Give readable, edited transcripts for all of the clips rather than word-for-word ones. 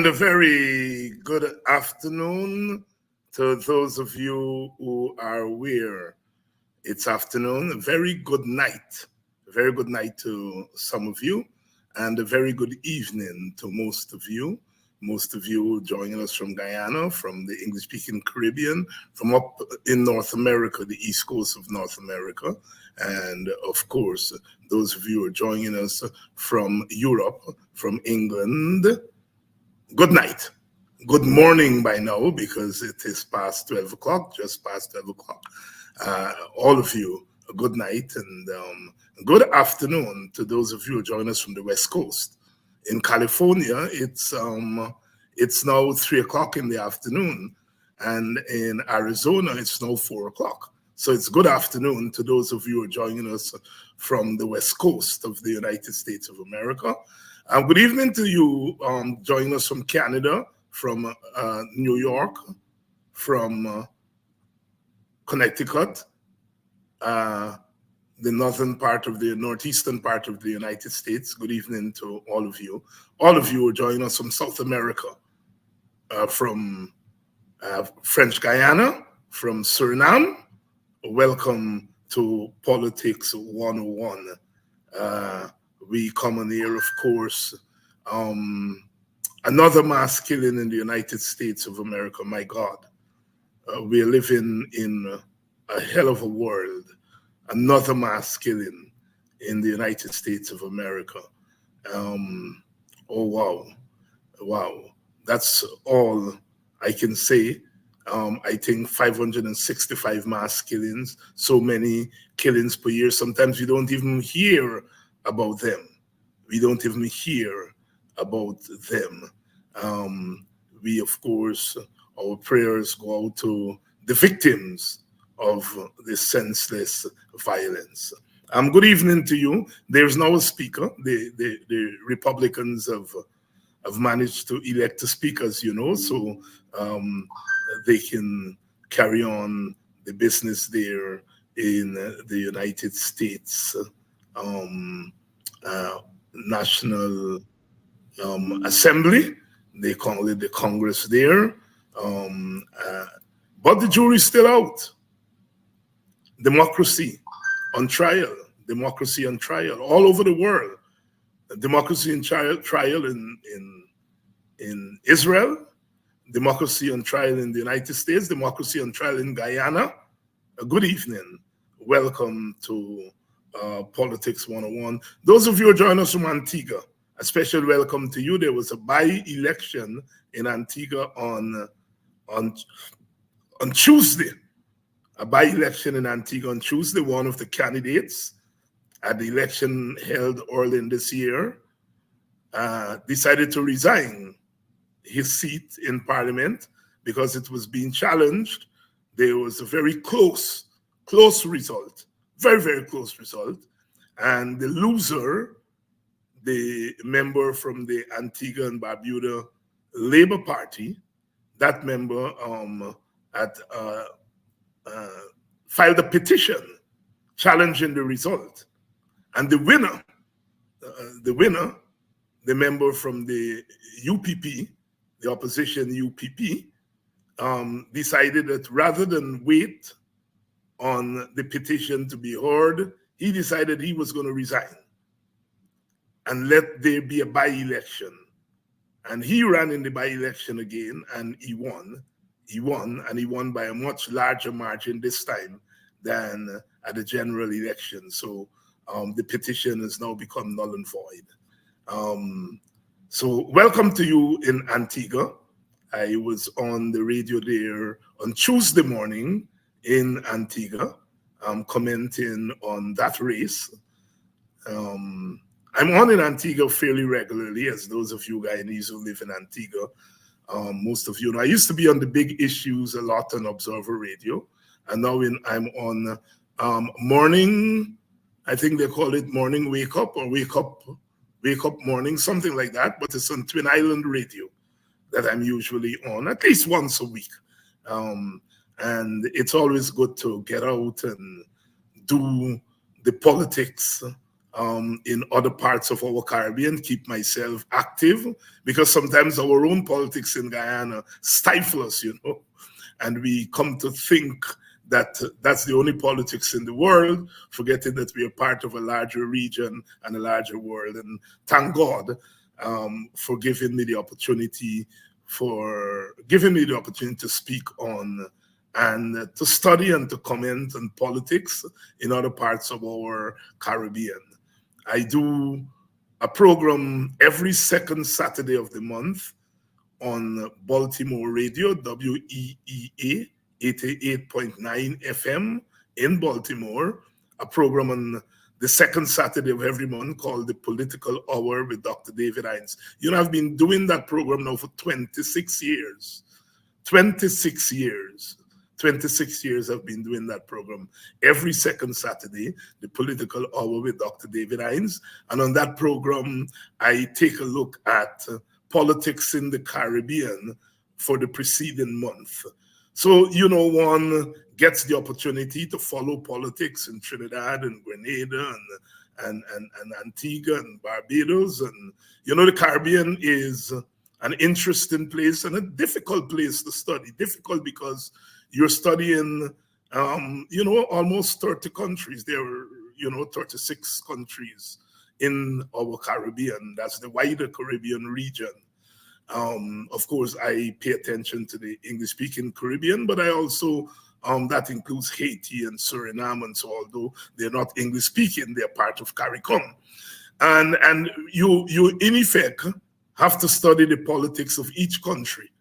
And a very good afternoon to those of you who are aware. It's afternoon. A very good night. A very good night to some of you, and a very good evening to most of you. Most of you joining us from Guyana, from the English-speaking Caribbean, from up in North America, the East Coast of North America. And of course, those of you who are joining us from Europe, from England, good night. Good morning by now, because it is past 12 o'clock, just past 12 o'clock. All of you, a good night and good afternoon to those of you who join us from the West Coast. In California, it's now 3 o'clock in the afternoon, and in Arizona, it's now 4 o'clock. So it's good afternoon to those of you who are joining us from the West Coast of the United States of America. Good evening to you joining us from Canada, from New York, from Connecticut, the northeastern part of the United States. Good evening to all of you. All of you are joining us from South America, from French Guyana, from Suriname. Welcome to Politics 101. We come on here, of course, another mass killing in the United States of America. My God, we are living in a hell of a world. Another mass killing in the United States of America. Oh, wow. That's all I can say. I think 565 mass killings, so many killings per year. Sometimes we don't even hear about them. We don't even hear about them. We, of course, our prayers go out to the victims of this senseless violence. Good evening to you. There's now a speaker. The Republicans have managed to elect a speaker, as you know, so they can carry on the business there in the United States National Assembly. They call it the Congress there. But the jury's still out. Democracy on trial. Democracy on trial all over the world. Democracy on trial in Israel. Democracy on trial in the United States. Democracy on trial in Guyana. Good evening. Welcome to Politics 101. Those of you who join us from Antigua, a special welcome to you. There was a by-election in Antigua on Tuesday. A by-election in Antigua on Tuesday. One of the candidates at the election held early in this year decided to resign his seat in Parliament because it was being challenged. There was a very close result, very, very close result. And the loser, the member from the Antigua and Barbuda Labour Party, that member filed a petition challenging the result. And the winner, the member from the UPP, the opposition UPP, decided that rather than wait on the petition to be heard, he decided he was going to resign and let there be a by-election. And he ran in the by-election again, and he won. He won by a much larger margin this time than at the general election. So the petition has now become null and void. So welcome to you in Antigua. I was on the radio there on Tuesday morning in Antigua, commenting on that race. I'm on in Antigua fairly regularly, as those of you Guyanese who live in Antigua, most of you know. I used to be on the big issues a lot on Observer Radio, and now I'm on morning, I think they call it morning wake up or wake up morning, something like that, but it's on Twin Island Radio that I'm usually on at least once a week. And it's always good to get out and do the politics in other parts of our Caribbean, keep myself active, because sometimes our own politics in Guyana stifle us, and we come to think that that's the only politics in the world, forgetting that we are part of a larger region and a larger world. And thank God for giving me the opportunity to speak on and to study and to comment on politics in other parts of our Caribbean. I do a program every second Saturday of the month on Baltimore Radio, WEEA 88.9 FM in Baltimore, a program on the second Saturday of every month called The Political Hour with Dr. David Hines. I've been doing that program now for 26 years. 26 years. 26 years I've been doing that program. Every second Saturday, The Political Hour with Dr. David Hines. And on that program, I take a look at politics in the Caribbean for the preceding month. So, one gets the opportunity to follow politics in Trinidad and Grenada and Antigua and Barbados. And, the Caribbean is an interesting place and a difficult place to study. Difficult because you're studying, almost 30 countries. There are, 36 countries in our Caribbean. That's the wider Caribbean region. Of course, I pay attention to the English-speaking Caribbean, but I also, that includes Haiti and Suriname, and so although they're not English-speaking, they're part of CARICOM. And you in effect have to study the politics of each country.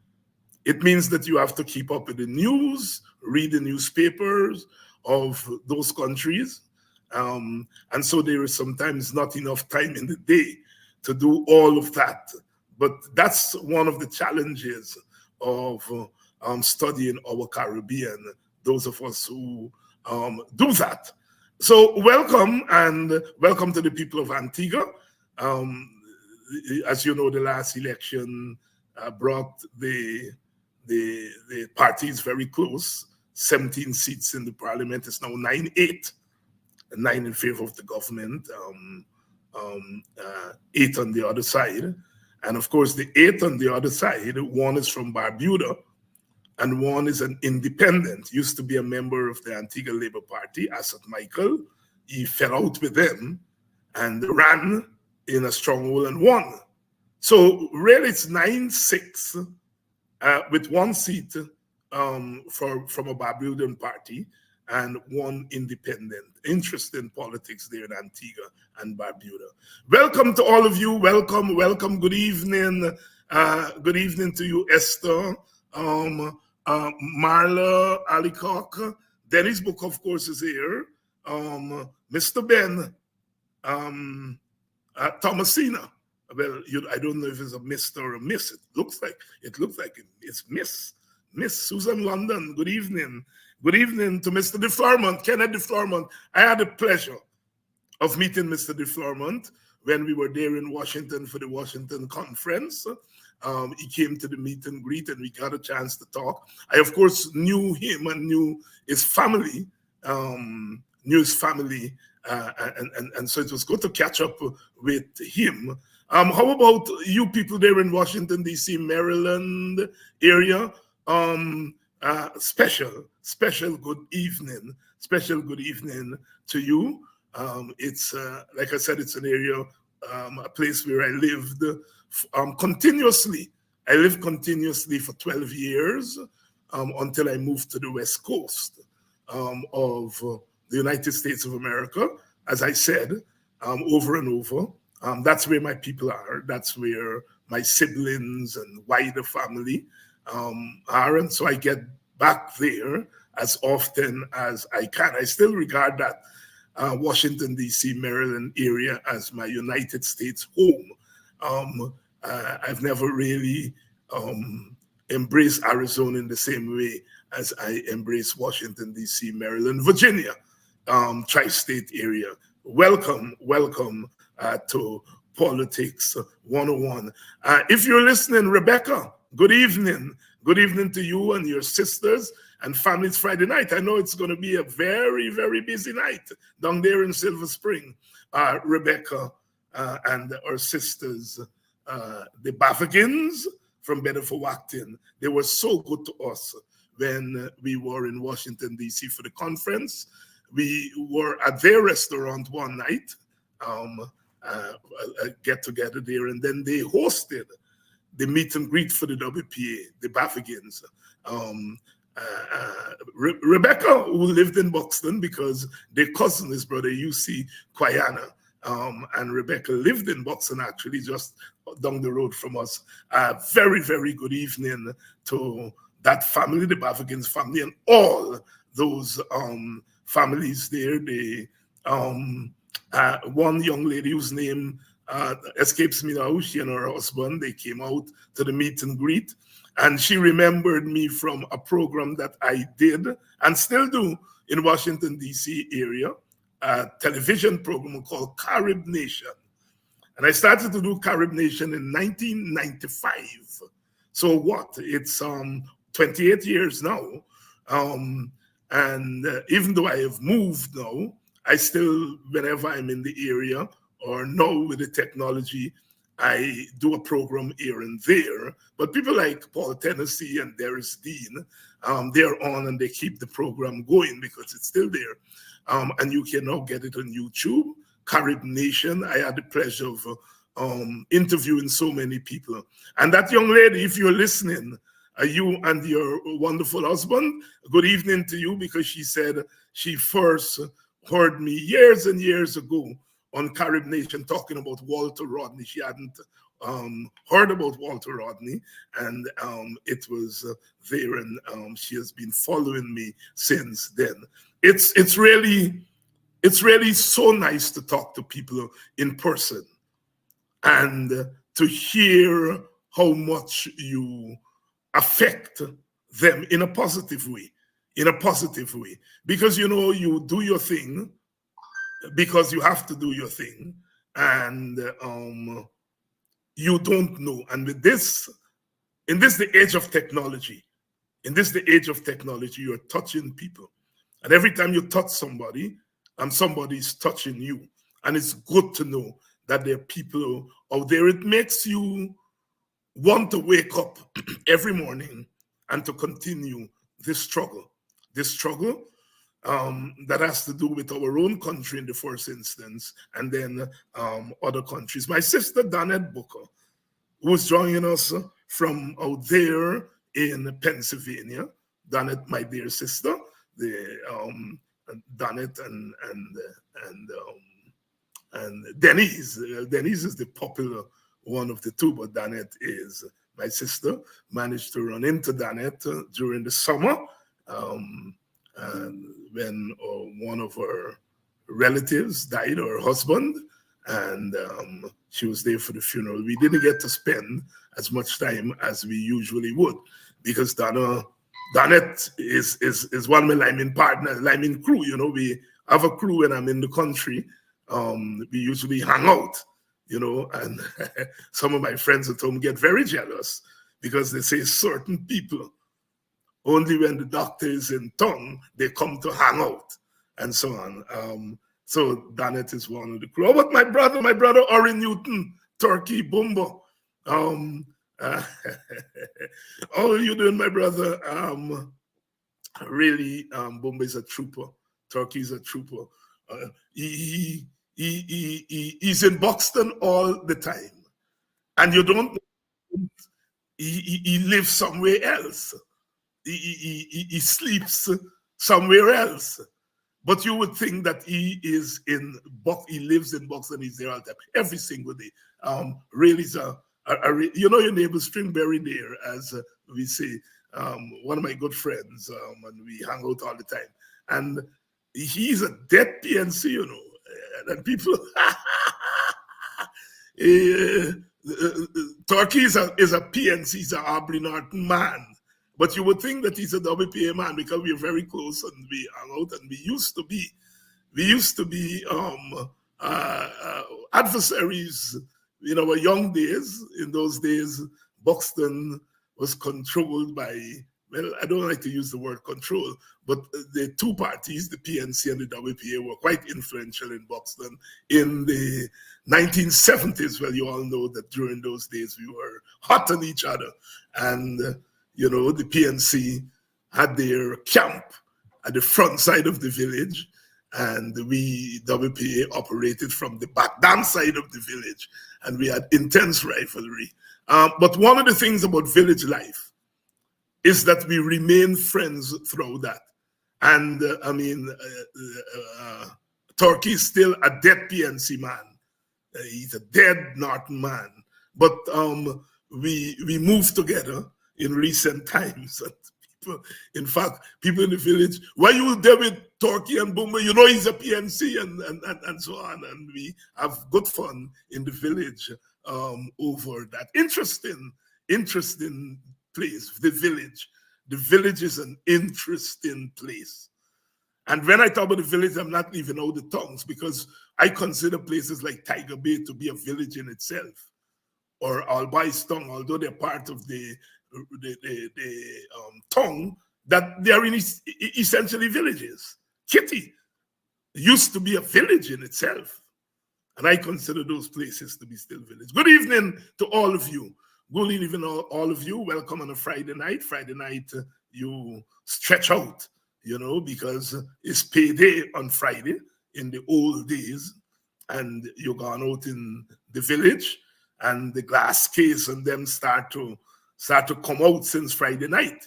It means that you have to keep up with the news, read the newspapers of those countries. And so there is sometimes not enough time in the day to do all of that. But that's one of the challenges of studying our Caribbean, those of us who do that. So welcome, and welcome to the people of Antigua. As you know, the last election brought the parties very close. 17 seats in the parliament. It's now 9-8, 9 in favor of the government, 8 on the other side. And of course, the 8 on the other side, one is from Barbuda and one is an independent, used to be a member of the Antigua Labour Party, Asset Michael. He fell out with them and ran in a stronghold and won. So really it's 9-6 with one seat from a Barbudan party and one independent. Interesting politics there in Antigua and Barbuda. Welcome to all of you. Welcome. Good evening. Good evening to you, Esther, Marla, Alicock. Dennis Book, of course, is here. Mr. Ben, Thomasina. Well, I don't know if it's a Mr. or a Miss. It looks like it's Miss Susan London. Good evening. Good evening to Mr. De Flormont, Kenneth De Flormont. I had the pleasure of meeting Mr. De Flormont when we were there in Washington for the Washington conference. He came to the meet and greet and we got a chance to talk. I, of course, knew him and knew his family, and so it was good to catch up with him. How about you people there in Washington, D.C., Maryland area? Special good evening. Special good evening to you. It's like I said, it's an area, a place where I lived continuously. I lived continuously for 12 years until I moved to the West Coast of the United States of America. As I said, over and over, that's where my people are. That's where my siblings and wider family are. And so I get back there as often as I can. I still regard that Washington, D.C., Maryland area as my United States home. I've never really embraced Arizona in the same way as I embrace Washington, D.C., Maryland, Virginia, tri-state area. Welcome to Politics 101. If you're listening, Rebecca, good evening. Good evening to you and your sisters and Families Friday night. I know it's going to be a very, very busy night down there in Silver Spring. Rebecca and her sisters, the Bafokins from Bedford Wacton, they were so good to us when we were in Washington, D.C. for the conference. We were at their restaurant one night, a get-together there, and then they hosted the meet and greet for the WPA, the Bafokins. Rebecca, who lived in Buxton because their cousin is brother UC Quayana, and Rebecca lived in Buxton, actually, just down the road from us. Very, very good evening to that family, the Bafokins family, and all those families there. The one young lady whose name escapes me now, she and her husband, they came out to the meet and greet, and she remembered me from a program that I did and still do in Washington, D.C. area, a television program called Carib Nation. And I started to do Carib Nation in 1995. So what? It's 28 years now. And even though I have moved now, I still, whenever I'm in the area or now with the technology, I do a program here and there. But people like Paul Tennessee and Darius Dean, they're on and they keep the program going because it's still there. And you can now get it on YouTube, Carib Nation. I had the pleasure of interviewing so many people. And that young lady, if you're listening, you and your wonderful husband, good evening to you, because she said she first heard me years and years ago on Carib Nation talking about Walter Rodney. She hadn't heard about Walter Rodney, and it was there, and she has been following me since then. It's really so nice to talk to people in person and to hear how much you affect them in a positive way, because, you know, you do your thing because you have to do your thing, and you don't know. And with this, in this the age of technology, you're touching people, and every time you touch somebody, somebody's touching you. And it's good to know that there are people out there. It makes you want to wake up every morning and to continue this struggle that has to do with our own country in the first instance, and then other countries. My sister Danette Booker, who's joining us from out there in Pennsylvania. Danette, my dear sister, the Danette and Denise. Denise is the popular one of the two, but Danette is my sister. Managed to run into Danette during the summer when one of her relatives died, her husband, and she was there for the funeral. We didn't get to spend as much time as we usually would, because Danette is one of my lineman partners, lineman crew. You know, we have a crew when I'm in the country. We usually hang out, you know, and some of my friends at home get very jealous because they say certain people, only when the doctor is in town, they come to hang out and so on. So Danette is one of the crew. Oh, but my brother Ori Newton, Turkey Bumbo. How are you doing, my brother? Really, Bumbo is a trooper. Turkey is a trooper. He's in Buxton all the time, and you don't know, he lives somewhere else. He sleeps somewhere else, but you would think that he lives in Buxton. He's there all the time, every single day. Really is you know, your neighbor Stringberry there, as we say, one of my good friends, and we hang out all the time, and he's a dead PNC, you know. And people, Turkey is a PNC, he's an Aubrey Norton man. But you would think that he's a WPA man because we're very close and we hang out, and we used to be adversaries in our young days. In those days, Buxton was controlled by well, I don't like to use the word control, but the two parties, the PNC and the WPA, were quite influential in Buxton in the 1970s. Well, you all know that during those days we were hot on each other. And, you know, the PNC had their camp at the front side of the village, and we, WPA, operated from the back damn side of the village, and we had intense rivalry. But one of the things about village life is that we remain friends throughout that. And I mean, Turkey is still a dead PNC man. He's a dead Norton man. But we moved together in recent times. In fact, people in the village, why you there with Turkey and Bumba? You know he's a PNC and so on. And we have good fun in the village over that. Interesting place, the village. The village is an interesting place. And when I talk about the village, I'm not leaving out the towns, because I consider places like Tiger Bay to be a village in itself, or Albai's Tongue, although they're part of the tongue, that they are essentially villages. Kitty used to be a village in itself, and I consider those places to be still villages. Good evening to all of you. Good evening, all of you. Welcome on a Friday night. Friday night, you stretch out, you know, because it's payday on Friday in the old days, and you're gone out in the village, and the glass case and them start to come out since Friday night.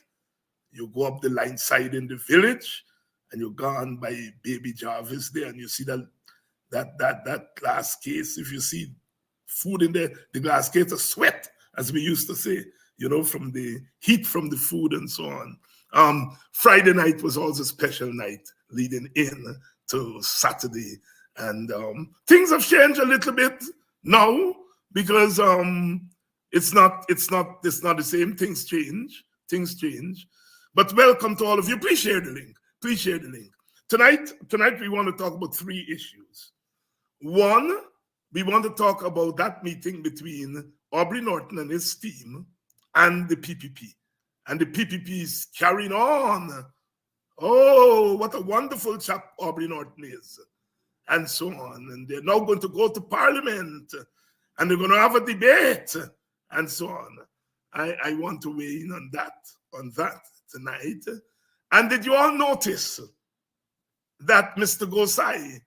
You go up the line side in the village, and you're gone by Baby Jarvis there, and you see that glass case. If you see food in there, the glass case is sweat, as we used to say, you know, from the heat from the food and so on. Friday night was also a special night leading in to Saturday, and things have changed a little bit now, because it's not the same. Things change. But welcome to all of you. Please share the link. Tonight we want to talk about three issues. One, we want to talk about that meeting between Aubrey Norton and his team and the PPP. And the PPP is carrying on. Oh, what a wonderful chap Aubrey Norton is. And so on. And they're now going to go to Parliament, and they're going to have a debate, and so on. I want to weigh in on that tonight. And did you all notice that Mr. Gosai,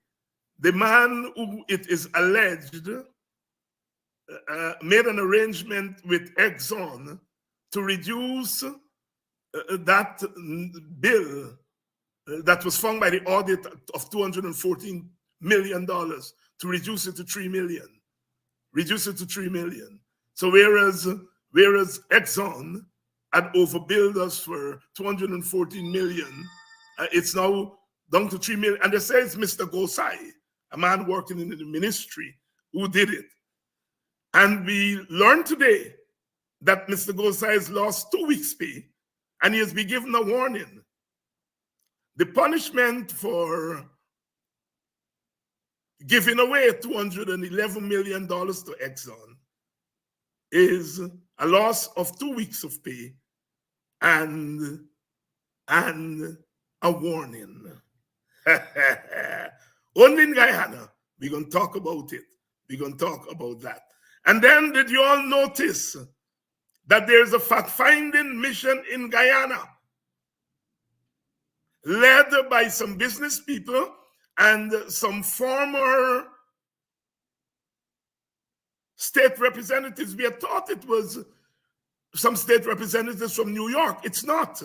the man who it is alleged made an arrangement with Exxon to reduce that bill that was found by the audit of $214 million, to reduce it to $3 million. So whereas Exxon had overbilled us for $214 million, it's now down to $3 million. And they say it's Mr. Gosai, a man working in the ministry, who did it. And we learned today that Mr. Gosai has lost 2 weeks' pay, and he has been given a warning. The punishment for giving away $211 million to Exxon is a loss of 2 weeks of pay and a warning. Only in Guyana, we're going to talk about it. We're going to talk about that. And then, did you all notice that there's a fact-finding mission in Guyana led by some business people and some former state representatives? We had thought it was some state representatives from New York. It's not.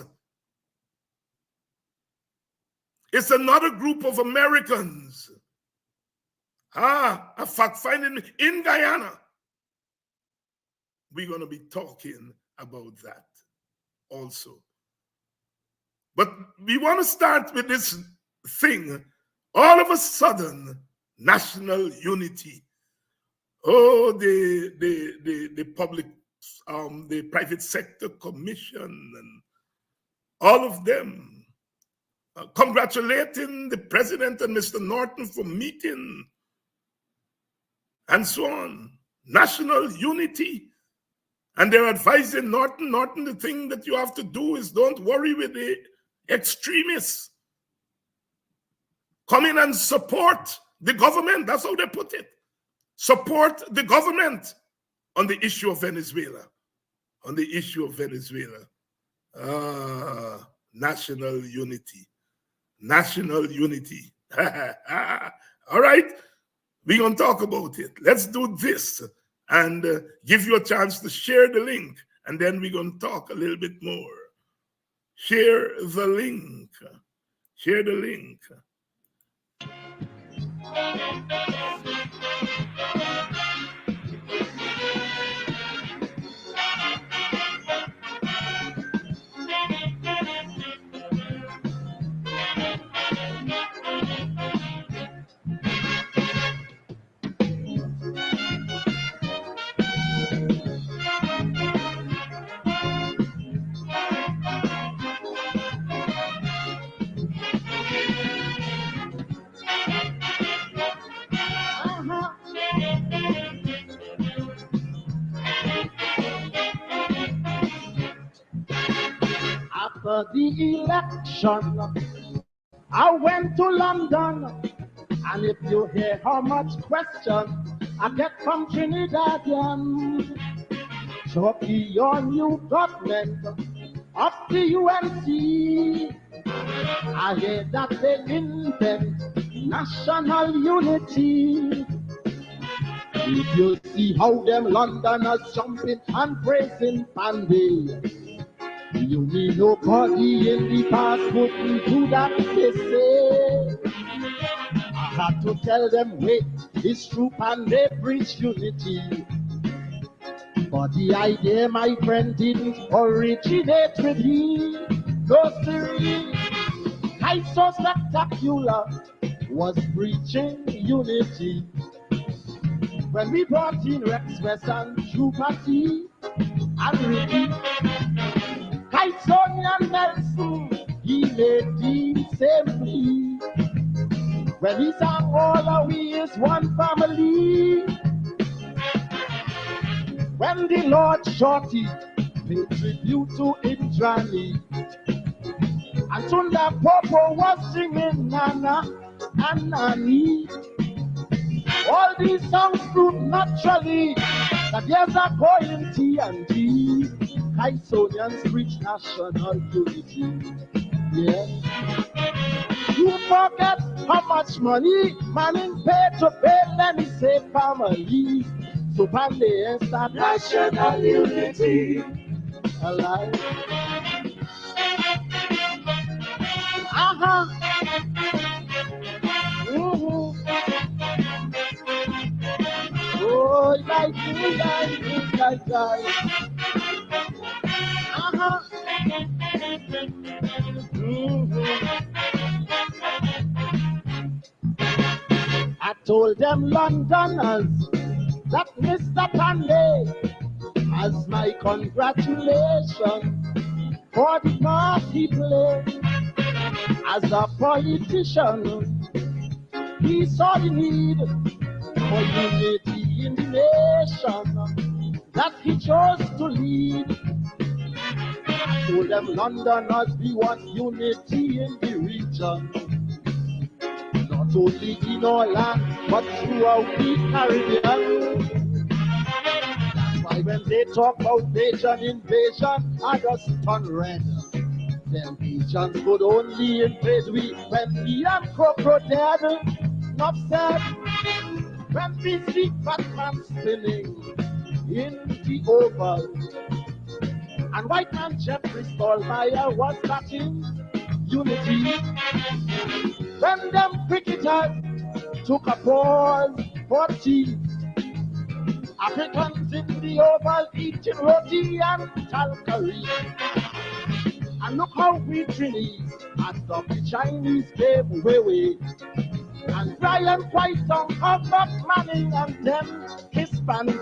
It's another group of Americans. A fact-finding in Guyana. We're going to be talking about that also. But we want to start with this thing. All of a sudden, national unity. Oh, the public, the private sector commission, and all of them congratulating the president and Mr. Norton for meeting, and so on. National unity. And they're advising Norton, the thing that you have to do is don't worry with the extremists. Come in and support the government. That's how they put it. Support the government on the issue of Venezuela. On the issue of Venezuela. National unity. National unity. All right. We're going to talk about it. Let's do this and give you a chance to share the link. And then we're going to talk a little bit more. Share the link. Share the link. After the election, I went to London, and if you hear how much question I get from Trinidadians, Turkey, your new government of the UNC, I hear that they intend national unity. If you see how them Londoners jumping and praising Panday, you need nobody in the past wouldn't do that, they say. I had to tell them, wait, it's true, and they preach unity. But the idea, my friend, didn't originate with me. No, sirree, I so spectacular was preaching unity. When we brought in Rex West and True Party and Ricky, Kyson Nelson, he made the same plea. When he sang all of we is one family. When the Lord Shorty paid tribute to Indrani, and Tunda Popo was singing Nana and Nani. All these songs prove naturally that there's a going T&T. Kysonians preach national unity. Yeah. You forget how much money man pay to pay, let me say family. So Panday and start national unity. Alive. Oh, like. I told them Londoners that Mr. Panday has my congratulations for the part he played as a politician. He saw the need for unity in the nation that he chose to lead. I told them Londoners, we want unity in the region, not only in our land, but throughout the Caribbean. That's why when they talk about invasion, I just turn red. Them Asians could only invade we when we and crocodile. Not said when we see Batman spinning in the oval, and white man Jeffrey Stallmeyer was starting unity. When them cricketers took a pause for tea, Africans in the oval eating roti and talcary. And look how we Chinese and the Chinese came away. And Brian White of Bob Manning and them Hispanic.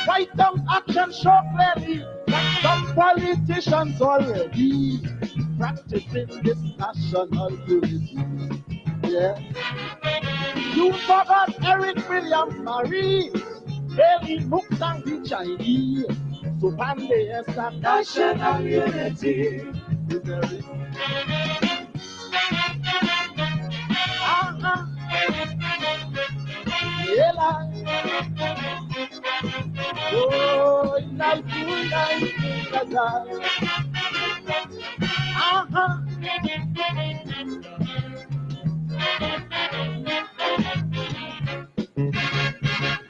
White House action show clearly that some politicians already practicing this national unity. Yeah. You forgot Eric Williams Marie Belly looks and the Chinese. So Pande is that national unity. Yeah, oh, like you,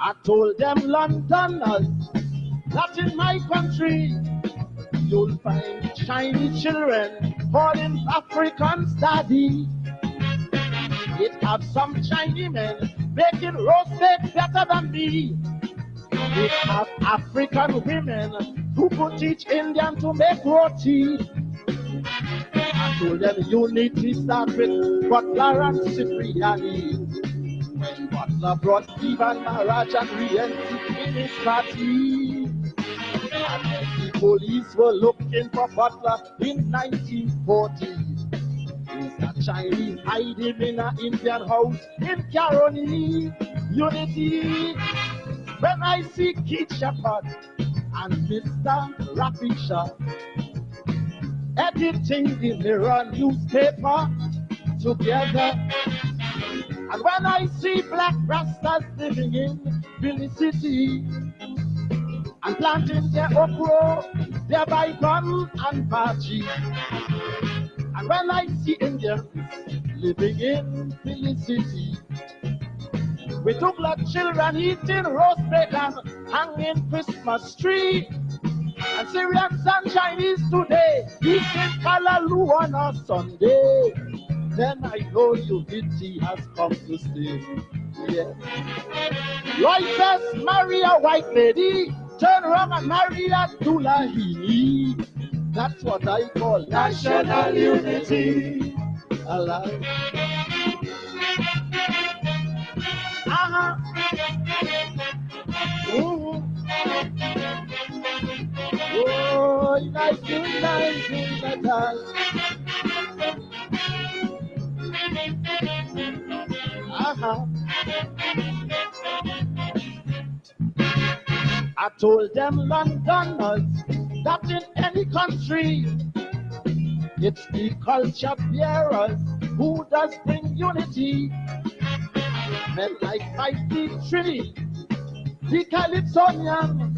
I told them Londoners that in my country you'll find Chinese children calling African study. It have some Chinese men making roasted better than me. It have African women who could teach Indian to make roti. I told them unity start with Butler and Cipriani. When Butler brought Stephen Maharaj and Rienzi in his party. And when the police were looking for Butler in 1940. Is a Chinese hiding in an Indian house in Caroni. Unity. When I see Keith Shepherd and Mr. Rapisha editing the Mirror newspaper together, and when I see black rastas living in Philly City and planting their okra, their bygone and baji, and when I see Indians living in Philly City, we took like children eating roast bacon, hanging Christmas tree, and Syrians and Chinese today eating kalaloo on a Sunday. Then I know unity has come to stay. Yeah. Roy says, marry a white lady, turn around and marry a Tulahini. That's what I call national unity. Alive. Oh, like you that I told them Londoners that in any country it's the culture bearers who does bring unity. Men like Mighty Trini, the Calypsonian,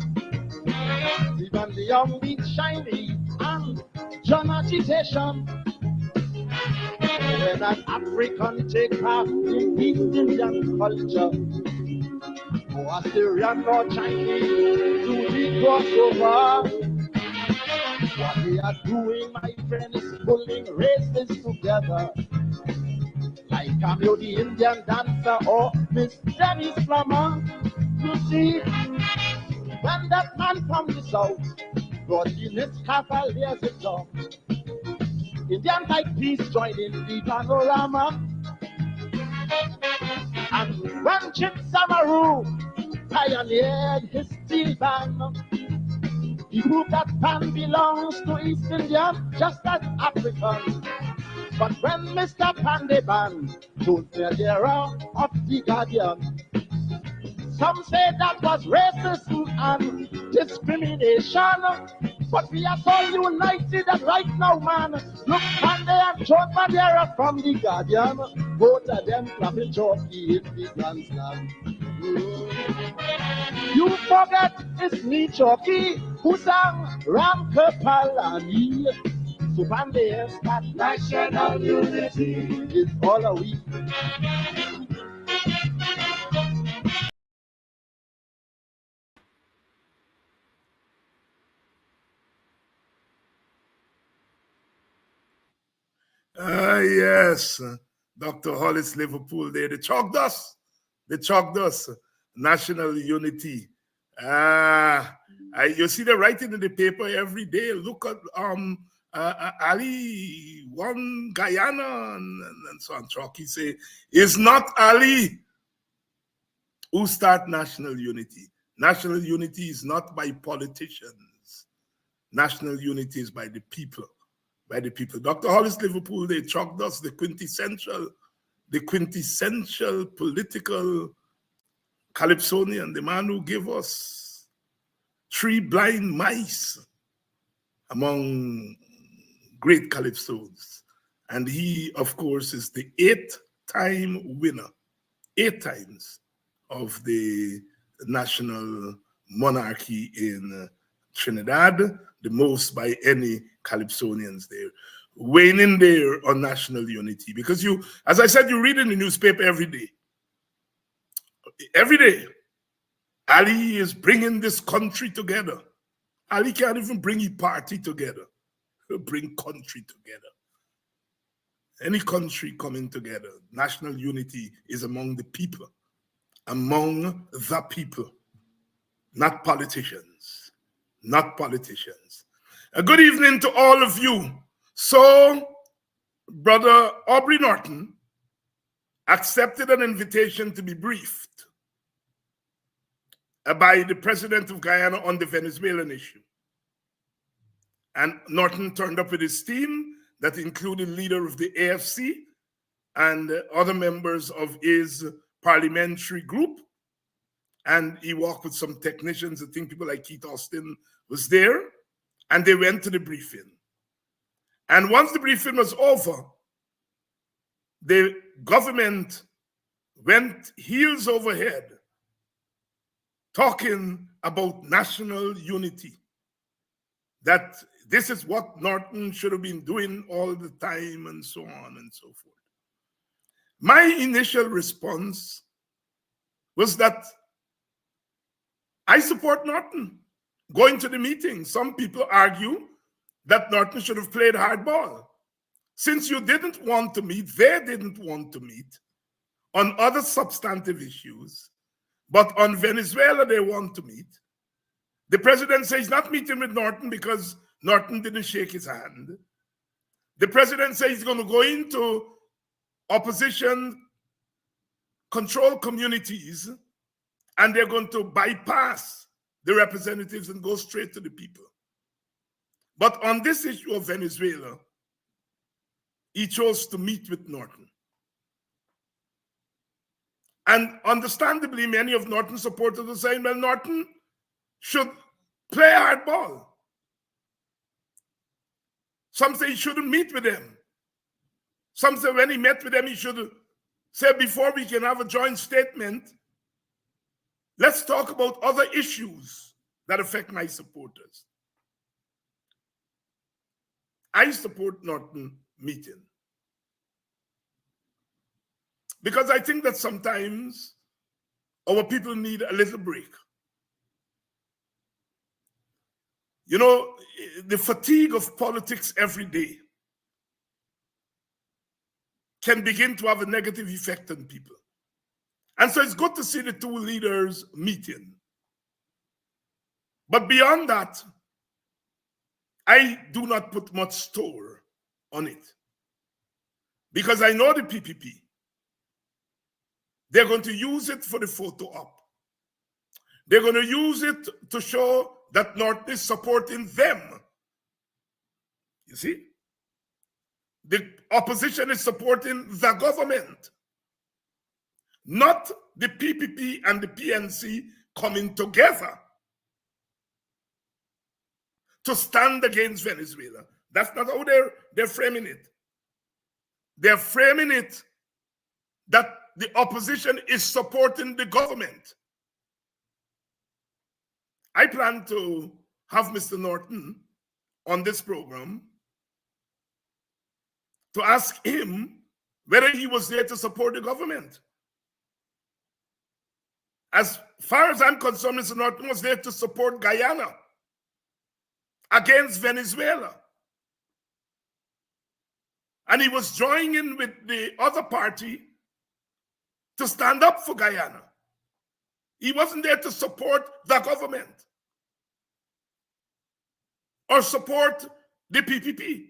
even the young Big Shiny and John Agitation. When an African take part in the Indian culture, or Assyrian or Chinese do the crossover. What they are doing, my friend, is pulling races together. Like Cameo the Indian dancer or Miss Dennis Plummer. You see, when that man from the south brought in his cavaliers in top, Indian type peace joined in the panorama. And when Jim Samaru pioneered his steel band, he proved that pan belongs to East Indian just as African. But when Mr. Pandeban told the era of the Guardian, some say that was racism and discrimination. But we are so united that right now, man, look Pande and John Bandera from the Guardian, both of them clapping jockey in the grandstand. You forget it's me, Chucky, who sang Ram Kapalani. So Pande is that national unity is all a week. Yes, Dr. Hollis, Liverpool, they chalked us. They chalked us. National unity. You see the writing in the paper every day. Look at Ali won Guyana and so on. Chalky say, it's not Ali who start national unity. National unity is not by politicians. National unity is by the people. By the people. Dr. Hollis, Liverpool, they chalked us the quintessential political Calypsonian, the man who gave us 3 blind mice among great calypsos. And he, of course, is the 8-time winner, 8 times, of the national monarchy in Trinidad, the most by any Calypsonians there, weighing in there on national unity. Because you, as I said, you read in the newspaper every day. Every day, Ali is bringing this country together. Ali can't even bring his party together. He'll bring country together. Any country coming together, national unity is among the people. Among the people, not politicians, not politicians. A good evening to all of you. So, Brother Aubrey Norton accepted an invitation to be briefed by the president of Guyana on the Venezuelan issue. And Norton turned up with his team that included leader of the AFC and other members of his parliamentary group. And he walked with some technicians. I think people like Keith Austin was there. And they went to the briefing. And once the briefing was over, the government went heels over head talking about national unity. That this is what Norton should have been doing all the time and so on and so forth. My initial response was that I support Norton going to the meeting. Some people argue that Norton should have played hardball. Since you didn't want to meet, they didn't want to meet on other substantive issues, but on Venezuela they want to meet. The president says he's not meeting with Norton because Norton didn't shake his hand. The president says he's going to go into opposition control communities and they're going to bypass the representatives and go straight to the people. But on this issue of Venezuela, he chose to meet with Norton. And understandably, many of Norton's supporters are saying, well, Norton should play hardball. Some say he shouldn't meet with them. Some say when he met with them, he should say, before we can have a joint statement, let's talk about other issues that affect my supporters. I support Norton meeting. Because I think that sometimes our people need a little break. You know, the fatigue of politics every day can begin to have a negative effect on people. And so it's good to see the two leaders meeting. But beyond that, I do not put much store on it. Because I know the PPP. They're going to use it for the photo op. They're going to use it to show that Norton is supporting them. You see? The opposition is supporting the government, not the PPP and the PNC coming together to stand against Venezuela. That's not how they're framing it. They're framing it that the opposition is supporting the government. I plan to have Mr. Norton on this program to ask him whether he was there to support the government. As far as I'm concerned, Mr. Norton was there to support Guyana against Venezuela. And he was joining in with the other party to stand up for Guyana. He wasn't there to support the government or support the PPP.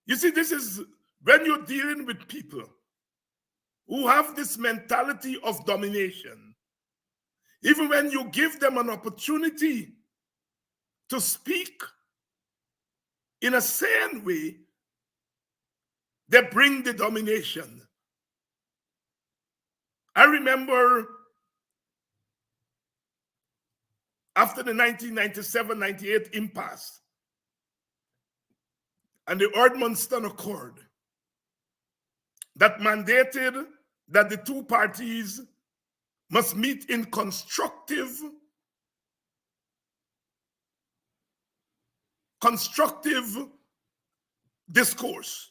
You see, this is when you're dealing with people who have this mentality of domination. Even when you give them an opportunity to speak in a sane way, they bring the domination. I remember after the 1997-98 impasse and the Ordmunster Accord that mandated that the two parties must meet in constructive discourse.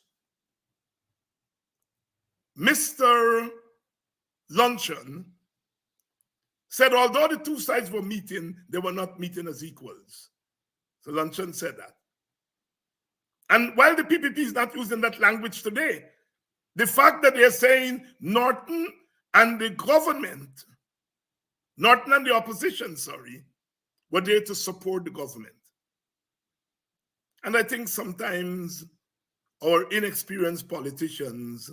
Mr. Luncheon said although the two sides were meeting, they were not meeting as equals. So Luncheon said that. And while the PPP is not using that language today, the fact that they're saying Norton and the government, Norton and the opposition, sorry, were there to support the government. And I think sometimes our inexperienced politicians,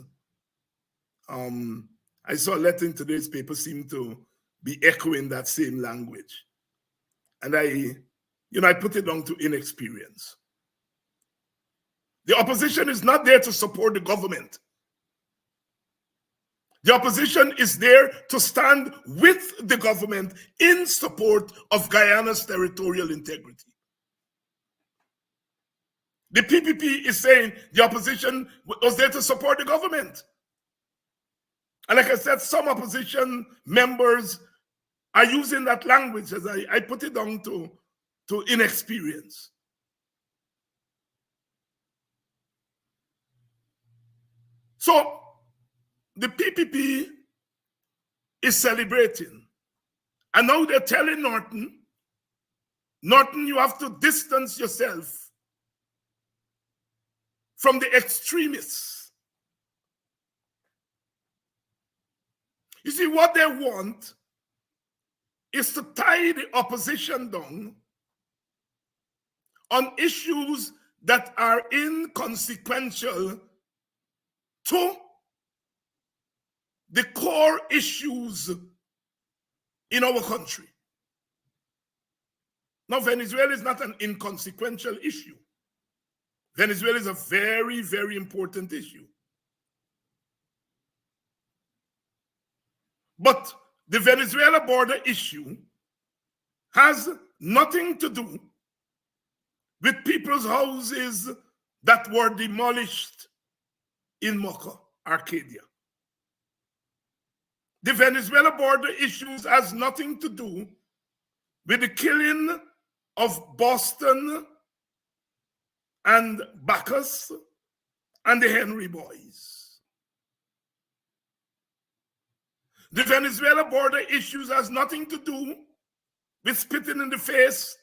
I saw a letter in today's paper, seem to be echoing that same language. And I put it down to inexperience. The opposition is not there to support the government. The opposition is there to stand with the government in support of Guyana's territorial integrity. The PPP is saying the opposition was there to support the government. And like I said, some opposition members are using that language, as I put it down to inexperience. So the PPP is celebrating. And now they're telling Norton, you have to distance yourself from the extremists. You see, what they want is to tie the opposition down on issues that are inconsequential to the core issues in our country. Now, Venezuela is not an inconsequential issue. Venezuela is a very, very important issue. But the Venezuela border issue has nothing to do with people's houses that were demolished in Mocha, Arcadia. The Venezuela border issues has nothing to do with the killing of Boston and Bacchus and the Henry boys. The Venezuela border issues has nothing to do with spitting in the face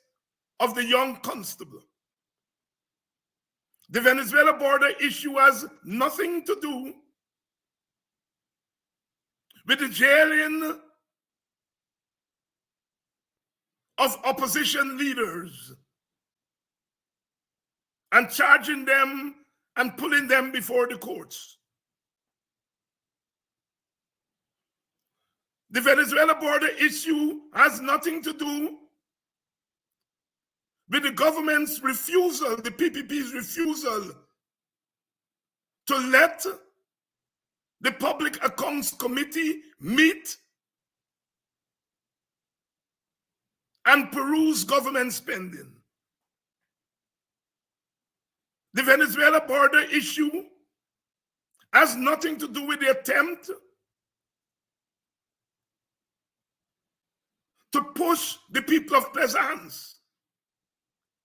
of the young constable. The Venezuela border issue has nothing to do with the jailing of opposition leaders and charging them and pulling them before the courts. The Venezuela border issue has nothing to do with the government's refusal, the PPP's refusal, to let the Public Accounts Committee meet and peruse government spending. The Venezuela border issue has nothing to do with the attempt to push the people of Plaisance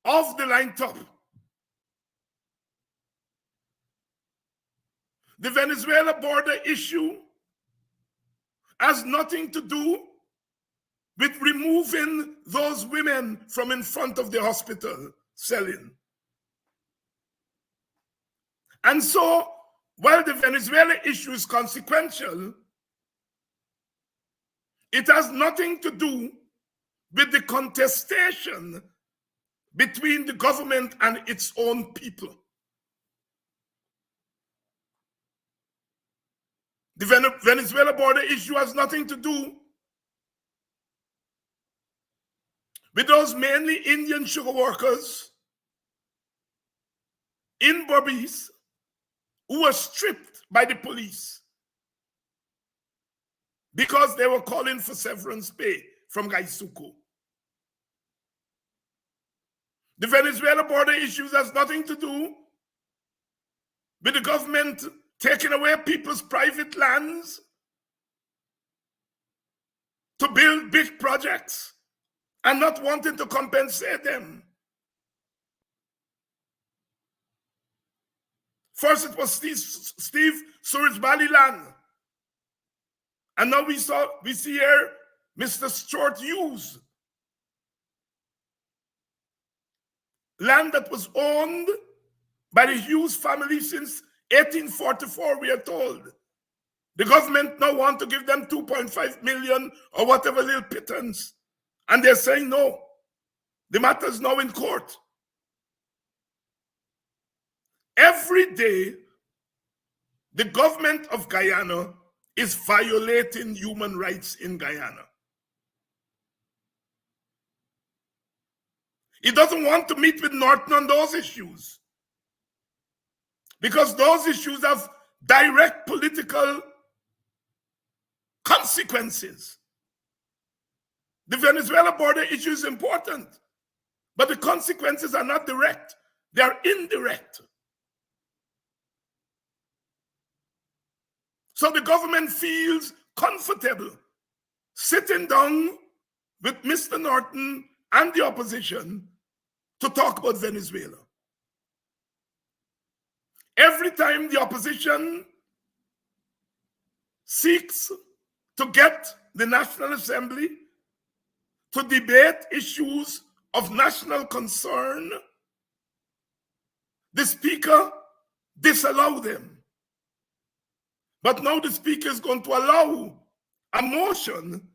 off the line top. The Venezuela border issue has nothing to do with removing those women from in front of the hospital selling. And so, while the Venezuela issue is consequential, it has nothing to do with the contestation between the government and its own people. The Venezuela border issue has nothing to do with those mainly Indian sugar workers in Berbice who were stripped by the police because they were calling for severance pay from Gaisuku. The Venezuela border issues has nothing to do with the government taking away people's private lands to build big projects and not wanting to compensate them. First, it was Steve Surridge-Baliland. And now we see here Mr. Stuart Hughes. Land that was owned by the Hughes family since 1844, we are told. The government now want to give them 2.5 million or whatever little pittance. And they're saying no. The matter is now in court. Every day, the government of Guyana is violating human rights in Guyana. He doesn't want to meet with Norton on those issues because those issues have direct political consequences. The Venezuela border issue is important, but the consequences are not direct, they are indirect. So the government feels comfortable sitting down with Mr. Norton and the opposition to talk about Venezuela. Every time the opposition seeks to get the National Assembly to debate issues of national concern, the Speaker disallows them. But now the Speaker is going to allow a motion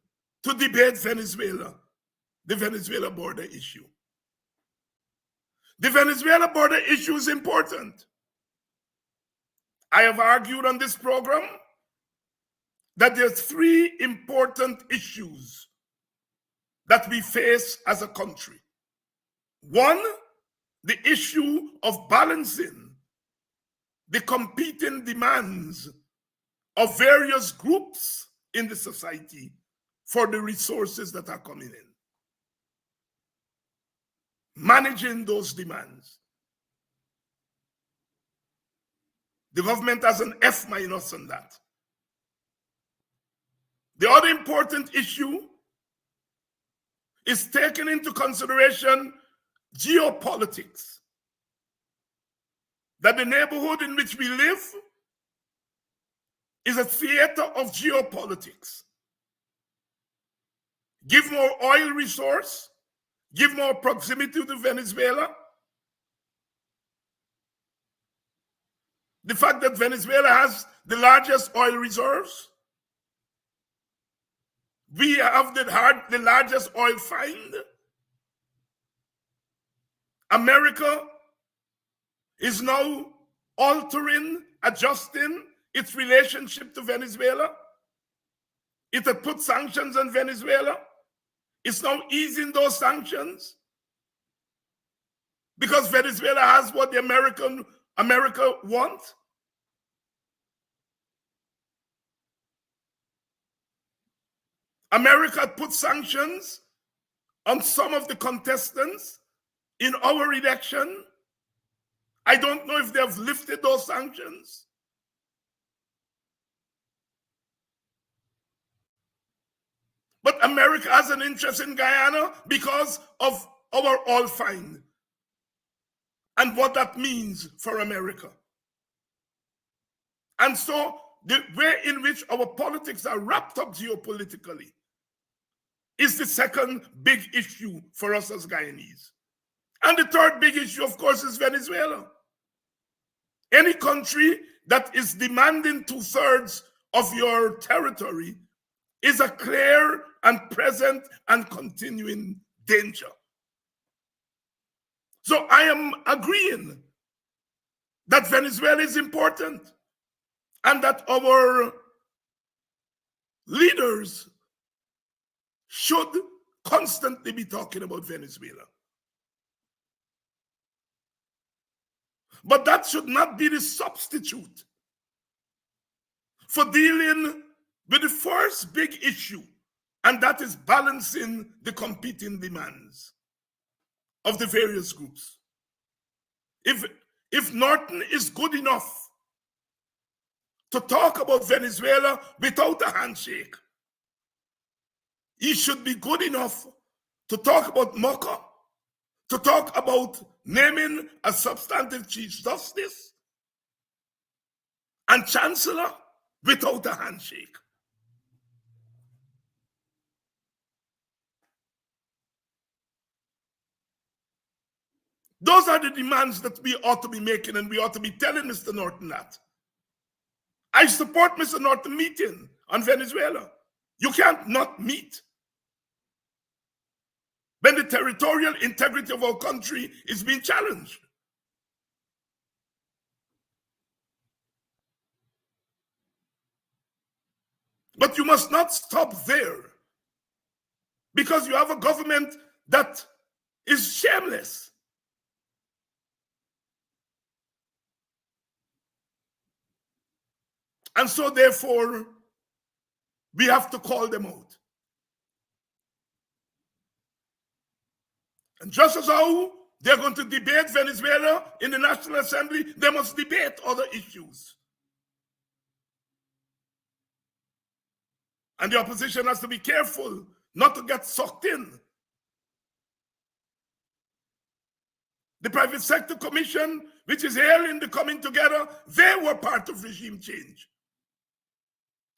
to debate Venezuela, the Venezuela border issue. The Venezuela border issue is important. I have argued on this program that there's three important issues that we face as a country. One, the issue of balancing the competing demands of various groups in the society for the resources that are coming in. Managing those demands. The government has an F- on that. The other important issue is taking into consideration geopolitics. That the neighborhood in which we live is a theater of geopolitics. Give more oil resource, give more proximity to Venezuela. The fact that Venezuela has the largest oil reserves, we have the largest oil find. America is now altering, adjusting its relationship to Venezuela. It had put sanctions on Venezuela. It's now easing those sanctions because Venezuela has what the America wants. America put sanctions on some of the contestants in our election. I don't know if they have lifted those sanctions. But America has an interest in Guyana because of our oil find and what that means for America. And so the way in which our politics are wrapped up geopolitically is the second big issue for us as Guyanese. And the third big issue, of course, is Venezuela. Any country that is demanding 2/3 of your territory is a clear and present and continuing danger. So I am agreeing that Venezuela is important and that our leaders should constantly be talking about Venezuela. But that should not be the substitute for dealing with the first big issue, and that is balancing the competing demands of the various groups. If Norton is good enough to talk about Venezuela without a handshake, he should be good enough to talk about MOCA, to talk about naming a substantive chief justice and chancellor without a handshake. Those are the demands that we ought to be making, and we ought to be telling Mr. Norton that. I support Mr. Norton meeting on Venezuela. You can't not meet when the territorial integrity of our country is being challenged. But you must not stop there, because you have a government that is shameless. And so therefore, we have to call them out. And just as how they're going to debate Venezuela in the National Assembly, they must debate other issues. And the opposition has to be careful not to get sucked in. The Private Sector Commission, which is hailing the coming together, they were part of regime change.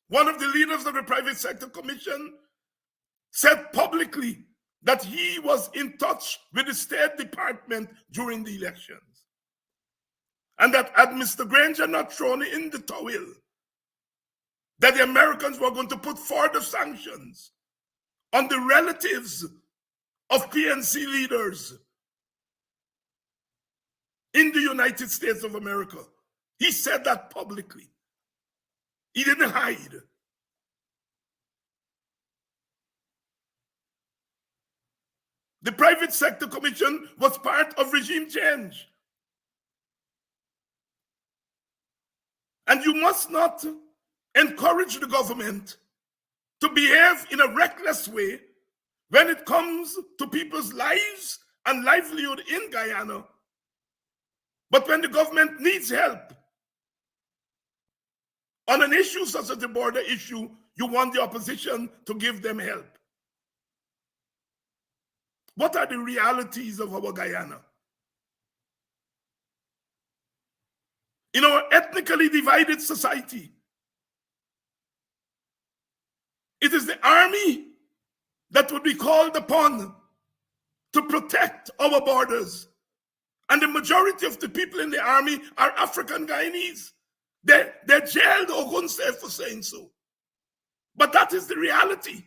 One of the leaders of the Private Sector Commission said publicly that he was in touch with the State Department during the elections. And that had Mr. Granger not thrown in the towel, that the Americans were going to put further sanctions on the relatives of PNC leaders in the United States of America. He said that publicly. He didn't hide. The Private Sector Commission was part of regime change. And you must not encourage the government to behave in a reckless way when it comes to people's lives and livelihood in Guyana. But when the government needs help on an issue such as the border issue, you want the opposition to give them help. What are the realities of our Guyana? In our ethnically divided society, it is the army that would be called upon to protect our borders. And the majority of the people in the army are African Guyanese. They're jailed or Ogunse for saying so. But that is the reality.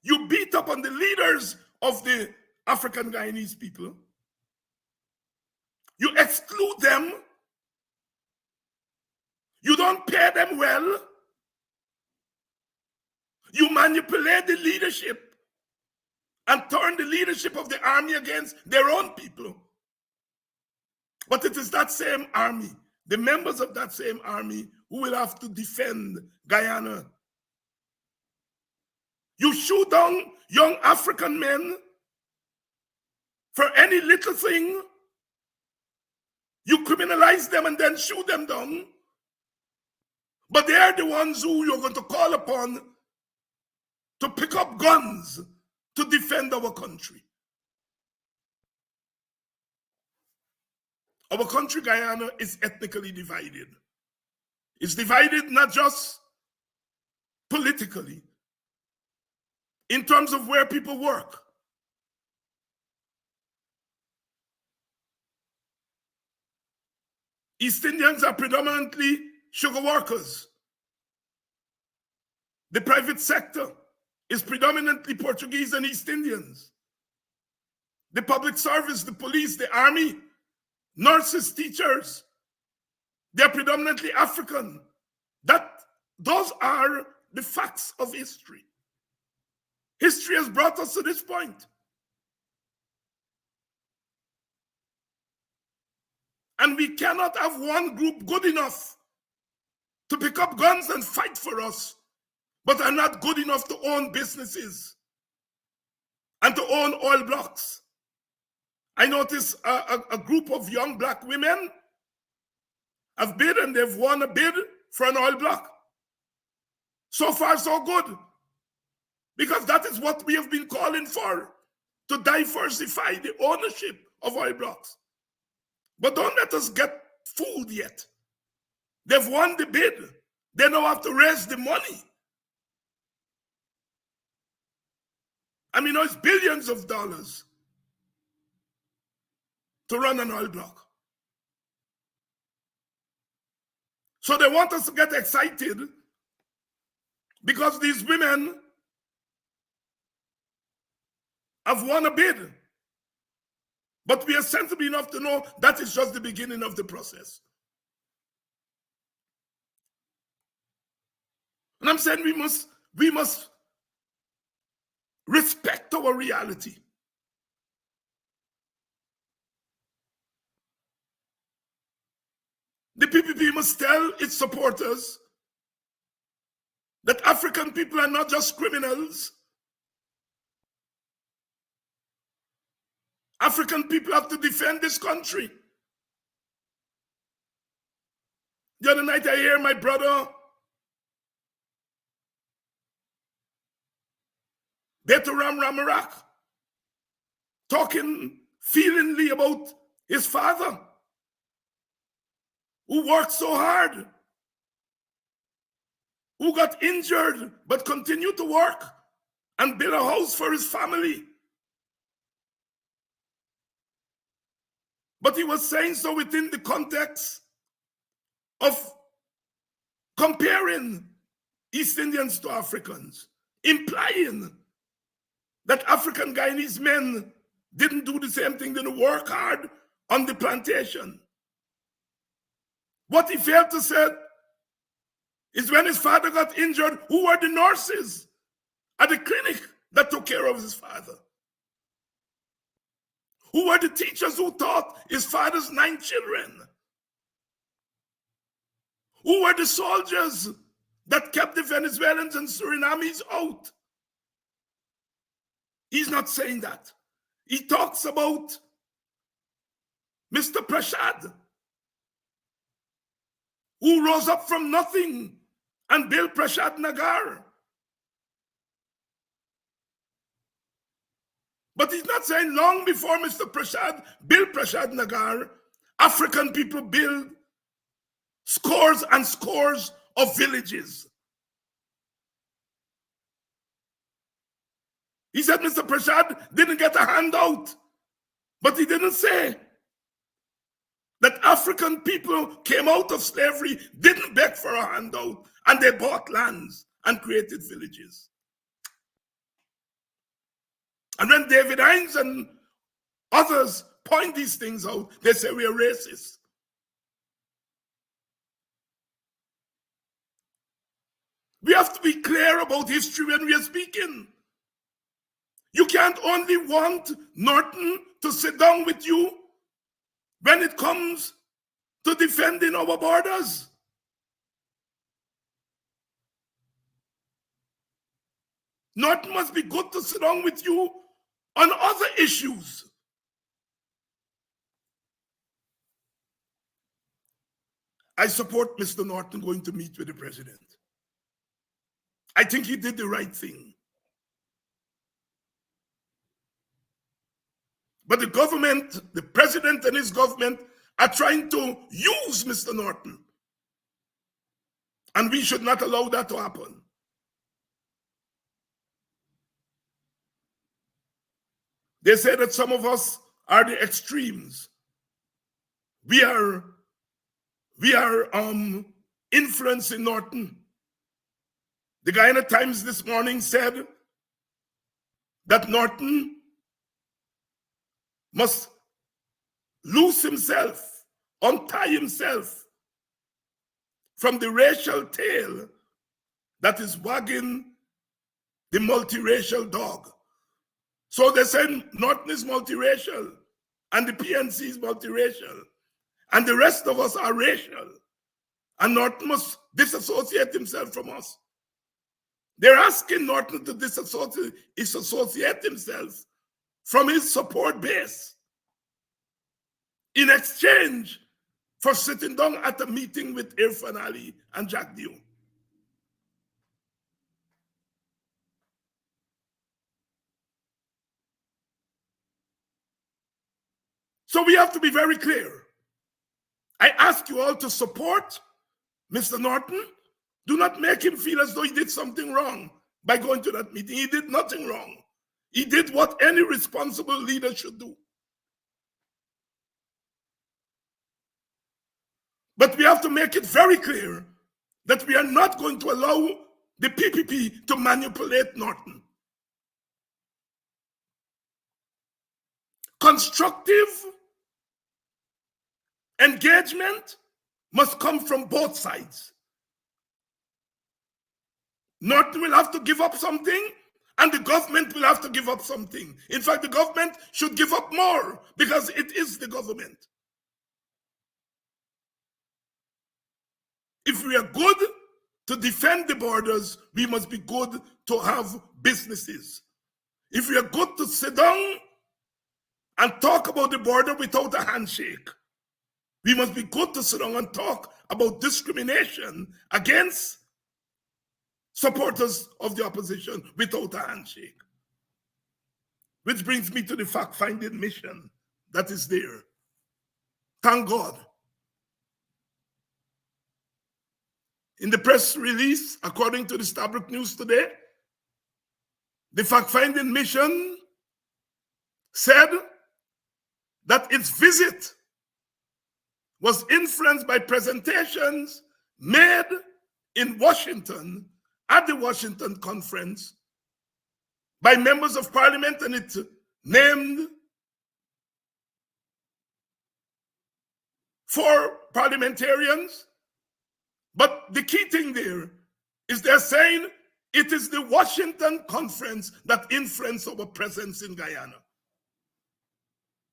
You beat up on the leaders of the African Guyanese people. You exclude them. You don't pay them well. You manipulate the leadership and turn the leadership of the army against their own people. But it is that same army, the members of that same army, who will have to defend Guyana. You shoot down young African men for any little thing. You criminalize them and then shoot them down. But they are the ones who you're going to call upon to pick up guns to defend our country. Our country, Guyana, is ethnically divided. It's divided not just politically, in terms of where people work. East Indians are predominantly sugar workers. The private sector is predominantly Portuguese and East Indians. The public service, the police, the army, nurses, teachers, they're predominantly African. Those are the facts of history. History has brought us to this point. And we cannot have one group good enough to pick up guns and fight for us, but are not good enough to own businesses and to own oil blocks. I notice a group of young black women have bid, and they've won a bid for an oil block. So far, so good. Because that is what we have been calling for, to diversify the ownership of oil blocks. But don't let us get fooled yet. They've won the bid. They now have to raise the money. I mean, it's billions of dollars to run an oil block. So they want us to get excited because these women have won a bid. But we are sensible enough to know that is just the beginning of the process. And I'm saying we must respect our reality. The PPP must tell its supporters that African people are not just criminals. African people have to defend this country. The other night I hear my brother Betoram Ramarak talking feelingly about his father, who worked so hard, who got injured but continued to work and build a house for his family. But he was saying so within the context of comparing East Indians to Africans, implying that African Guyanese men didn't do the same thing, didn't work hard on the plantation. What he failed to say is when his father got injured, who were the nurses at the clinic that took care of his father? Who were the teachers who taught his father's 9 children? Who were the soldiers that kept the Venezuelans and Surinamese out? He's not saying that. He talks about Mr. Prashad, who rose up from nothing and built Prashad Nagar. But he's not saying long before Mr. Prashad built Prashad Nagar, African people built scores and scores of villages. He said Mr. Prashad didn't get a handout, but he didn't say that African people came out of slavery, didn't beg for a handout, and they bought lands and created villages. And when David Hines and others point these things out, they say we are racist. We have to be clear about history when we are speaking. You can't only want Norton to sit down with you when it comes to defending our borders. Norton must be good to sit down with you on other issues. I support Mr. Norton going to meet with the president. I think he did the right thing. But the government, the president and his government are trying to use Mr. Norton. And we should not allow that to happen. They say that some of us are the extremes. We are influencing Norton. The Guyana Times this morning said that Norton must loose himself, untie himself from the racial tail that is wagging the multiracial dog. So they say Norton is multiracial, and the PNC is multiracial, and the rest of us are racial. and Norton must disassociate himself from us. They're asking Norton to disassociate himself from his support base in exchange for sitting down at a meeting with Irfan Ali and Jack Dew. So we have to be very clear. I ask you all to support Mr. Norton. Do not make him feel as though he did something wrong by going to that meeting. He did nothing wrong. He did what any responsible leader should do. But we have to make it very clear that we are not going to allow the PPP to manipulate Norton. Constructive engagement must come from both sides. Norton will have to give up something, and the government will have to give up something. In fact, the government should give up more because it is the government. If we are good to defend the borders, we must be good to have businesses. If we are good to sit down and talk about the border without a handshake, we must be good to sit down and talk about discrimination against supporters of the opposition without a handshake. Which brings me to the fact-finding mission that is there. Thank God. In the press release, according to the Stabrook News today, the fact-finding mission said that its visit was influenced by presentations made in Washington at the Washington conference by members of parliament, and it named 4 parliamentarians. But the key thing there is they're saying it is the Washington conference that influenced our presence in Guyana.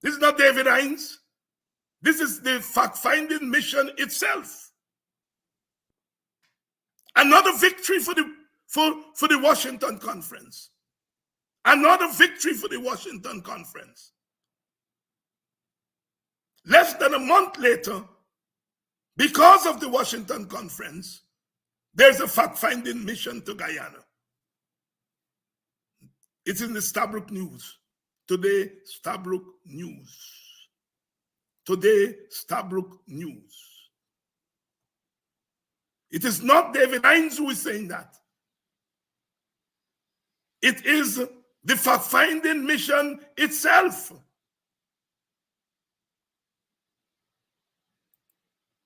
This is not David Hines. This is the fact-finding mission itself. Another victory for the Washington conference. Another victory for the Washington conference. Less than a month later, because of the Washington conference, there's a fact-finding mission to Guyana. It's in the Stabrook News. Today, Stabrook News. Today, Stabrook News. It is not David Hines who is saying that. It is the fact-finding mission itself.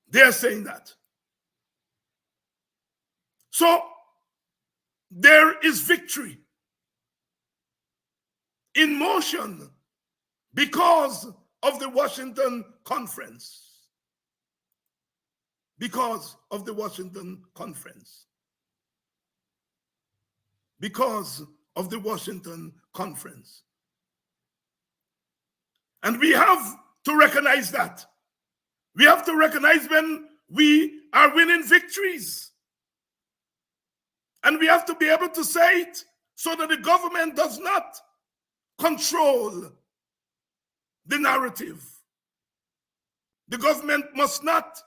They are saying that. So, there is victory in motion because of the Washington conference. Because of the Washington conference. Because of the Washington conference. And we have to recognize that. We have to recognize when we are winning victories. And we have to be able to say it so that the government does not control the narrative. The government must not,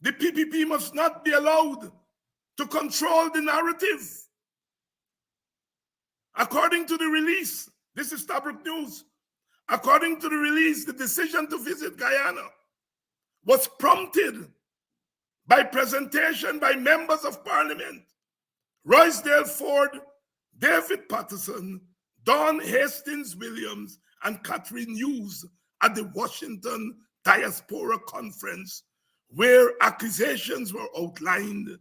the PPP must not be allowed to control the narrative. According to the release, this is Stabrook News, according to the release, the decision to visit Guyana was prompted by presentation by members of parliament, Roysdale Ford, David Patterson, Don Hastings Williams, and Catherine Hughes at the Washington Diaspora Conference, where accusations were outlined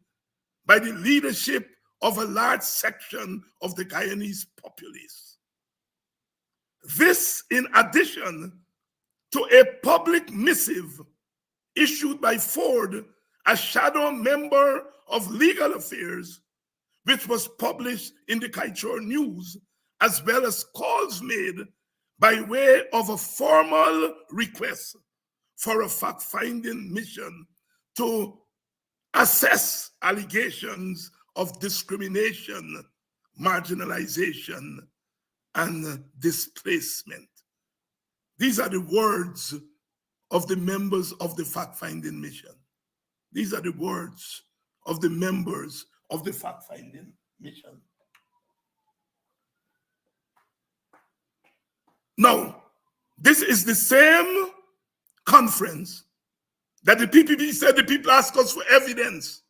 by the leadership of a large section of the Guyanese populace. This in addition to a public missive issued by Ford, a shadow member of legal affairs, which was published in the Kaichor News, as well as calls made by way of a formal request for a fact-finding mission to assess allegations of discrimination, marginalization, and displacement. These are the words of the members of the fact-finding mission. These are the words of the members of the fact-finding mission. Now, this is the same conference that the PPP said the people ask us for evidence.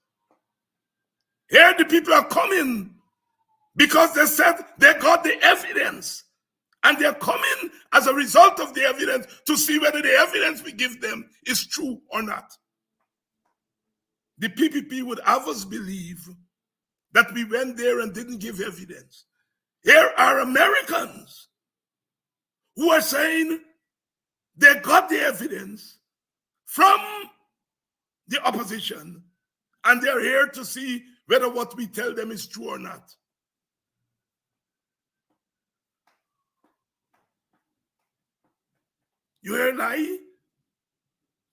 Here the people are coming because they said they got the evidence. And they're coming as a result of the evidence to see whether the evidence we give them is true or not. The PPP would have us believe that we went there and didn't give evidence. Here are Americans who are saying they got the evidence from the opposition and they're here to see whether what we tell them is true or not. You hear a lie?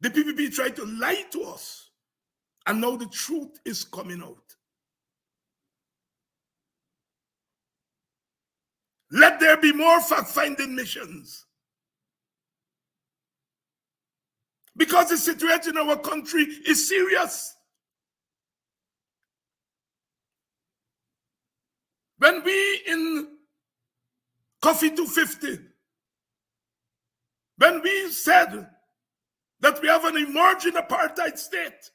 The PPP tried to lie to us, and now the truth is coming out. Let there be more fact-finding missions. Because the situation in our country is serious. When we in Coffee 250, when we said that we have an emerging apartheid state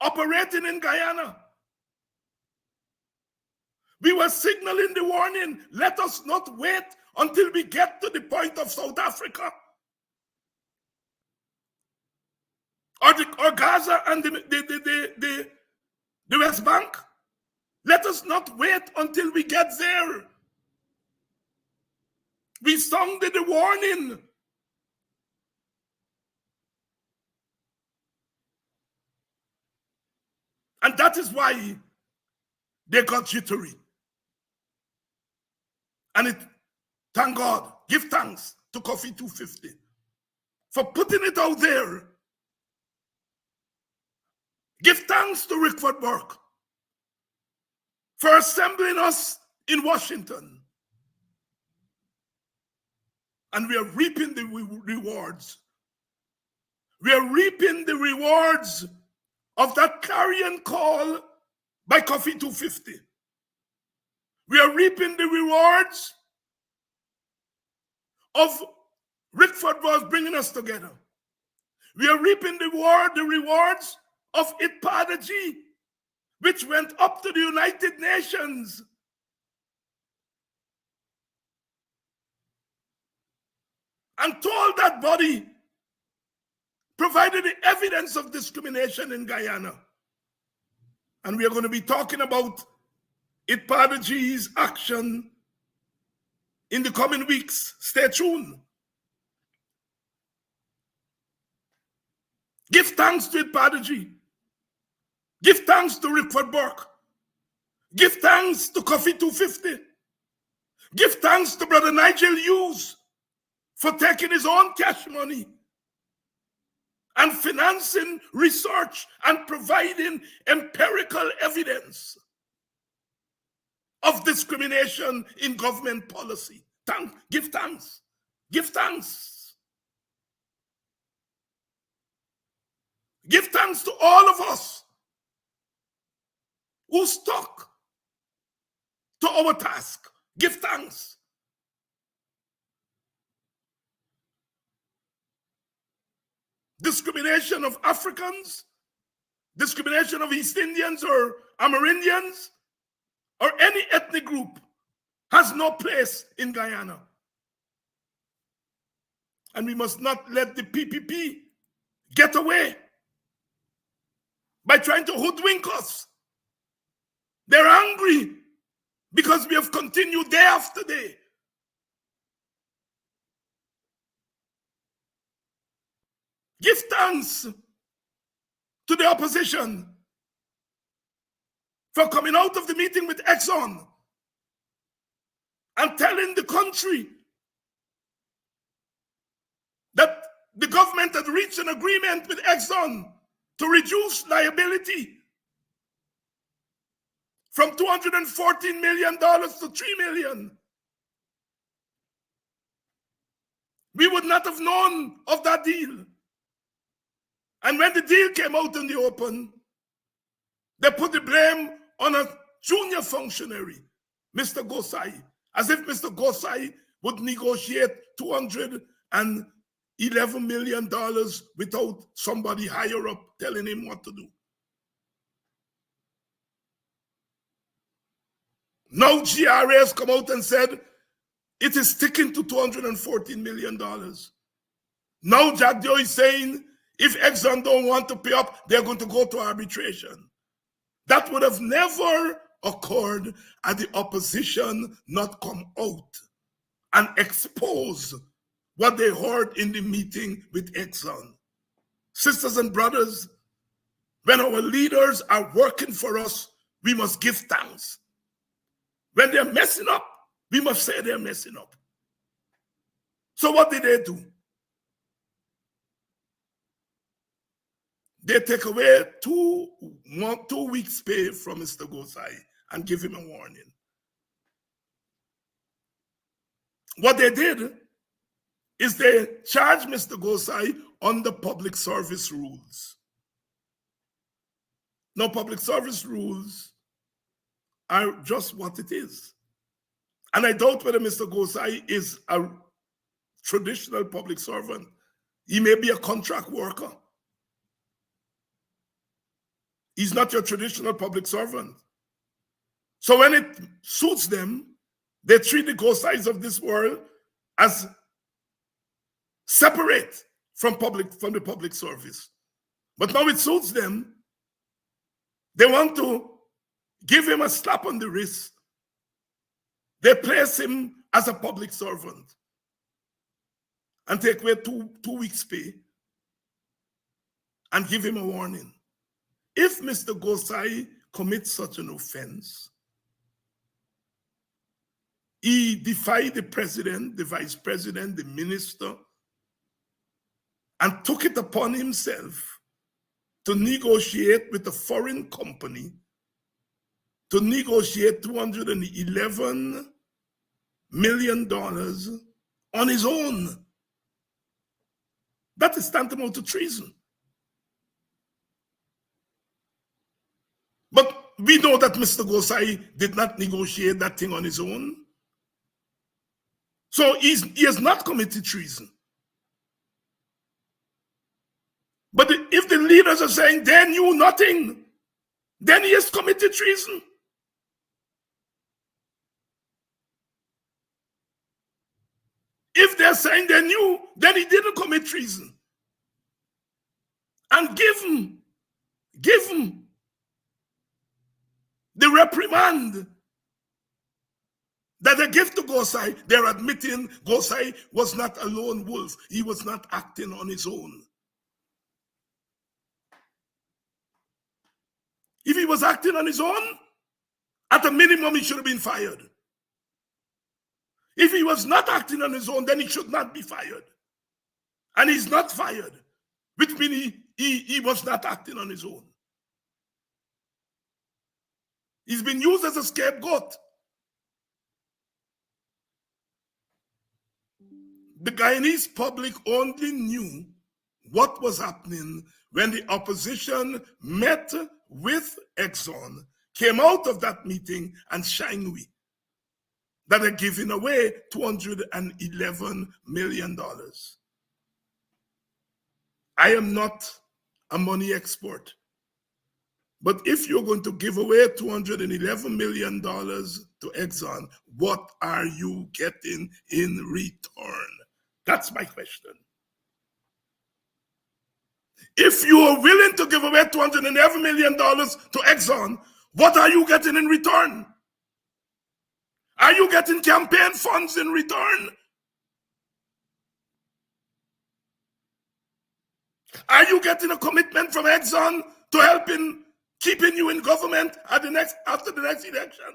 operating in Guyana, we were signaling the warning, let us not wait until we get to the point of South Africa or Gaza and the West Bank. Let us not wait until we get there. We sounded the warning. And that is why they got jittery. And thank God, give thanks to Coffee 250 for putting it out there. Give thanks to Rickford Burke for assembling us in Washington. And we are reaping the rewards. We are reaping the rewards of that clarion call by Coffee 250. We are reaping the rewards of Rickford Burke bringing us together. We are reaping the rewards of ITPADG, which went up to the United Nations and told that body, provided the evidence of discrimination in Guyana. And we are going to be talking about ITPADG's action in the coming weeks. Stay tuned. Give thanks to ITPADG. Give thanks to Rickford Burke. Give thanks to Coffee 250. Give thanks to Brother Nigel Hughes for taking his own cash money and financing research and providing empirical evidence of discrimination in government policy. Give thanks. Give thanks. Give thanks to all of us who stuck to our task. Give thanks. Discrimination of Africans, discrimination of East Indians or Amerindians, or any ethnic group has no place in Guyana. And we must not let the PPP get away by trying to hoodwink us. They're angry because we have continued day after day. Give thanks to the opposition for coming out of the meeting with Exxon and telling the country that the government had reached an agreement with Exxon to reduce liability from $214 million to $3 million. We would not have known of that deal. And when the deal came out in the open, they put the blame on a junior functionary, Mr. Gosai, as if Mr. Gosai would negotiate $211 million without somebody higher up telling him what to do. Now GRA has come out and said it is sticking to $214 million. Now Jack Doe is saying if Exxon don't want to pay up, they're going to go to arbitration. That would have never occurred had the opposition not come out and expose what they heard in the meeting with Exxon. Sisters and brothers, when our leaders are working for us, we must give thanks. When they're messing up, we must say they're messing up. So what did they do? They take away 2 weeks' pay from Mr. Gosai and give him a warning. What they did is they charged Mr. Gosai under public service rules. Now, public service rules are just what it is. And I doubt whether Mr. Gosai is a traditional public servant. He may be a contract worker. He's not your traditional public servant. So when it suits them, they treat the Gosais of this world as separate from the public service. But now it suits them. They want to give him a slap on the wrist. They place him as a public servant and take away two weeks' pay and give him a warning. If Mr. Gosai commits such an offense, he defied the president, the vice president, the minister, and took it upon himself to negotiate with a foreign company to negotiate $211 million on his own. That is tantamount to treason. But we know that Mr. Gosai did not negotiate that thing on his own. So he has not committed treason. But if the leaders are saying they knew nothing, then he has committed treason. If they're saying they knew, then he didn't commit treason. And give him the reprimand that they give to Gosai. They're admitting Gosai was not a lone wolf. He was not acting on his own. If he was acting on his own, at a minimum, he should have been fired. If he was not acting on his own, then he should not be fired. And he's not fired, which means he was not acting on his own. He's been used as a scapegoat. The Guyanese public only knew what was happening when the opposition met with Exxon, came out of that meeting, and shined that are giving away $211 million. I am not a money expert, but if you're going to give away $211 million to Exxon, what are you getting in return? That's my question. If you are willing to give away $211 million to Exxon, what are you getting in return? Are you getting campaign funds in return? Are you getting a commitment from Exxon to help in keeping you in government after the next election?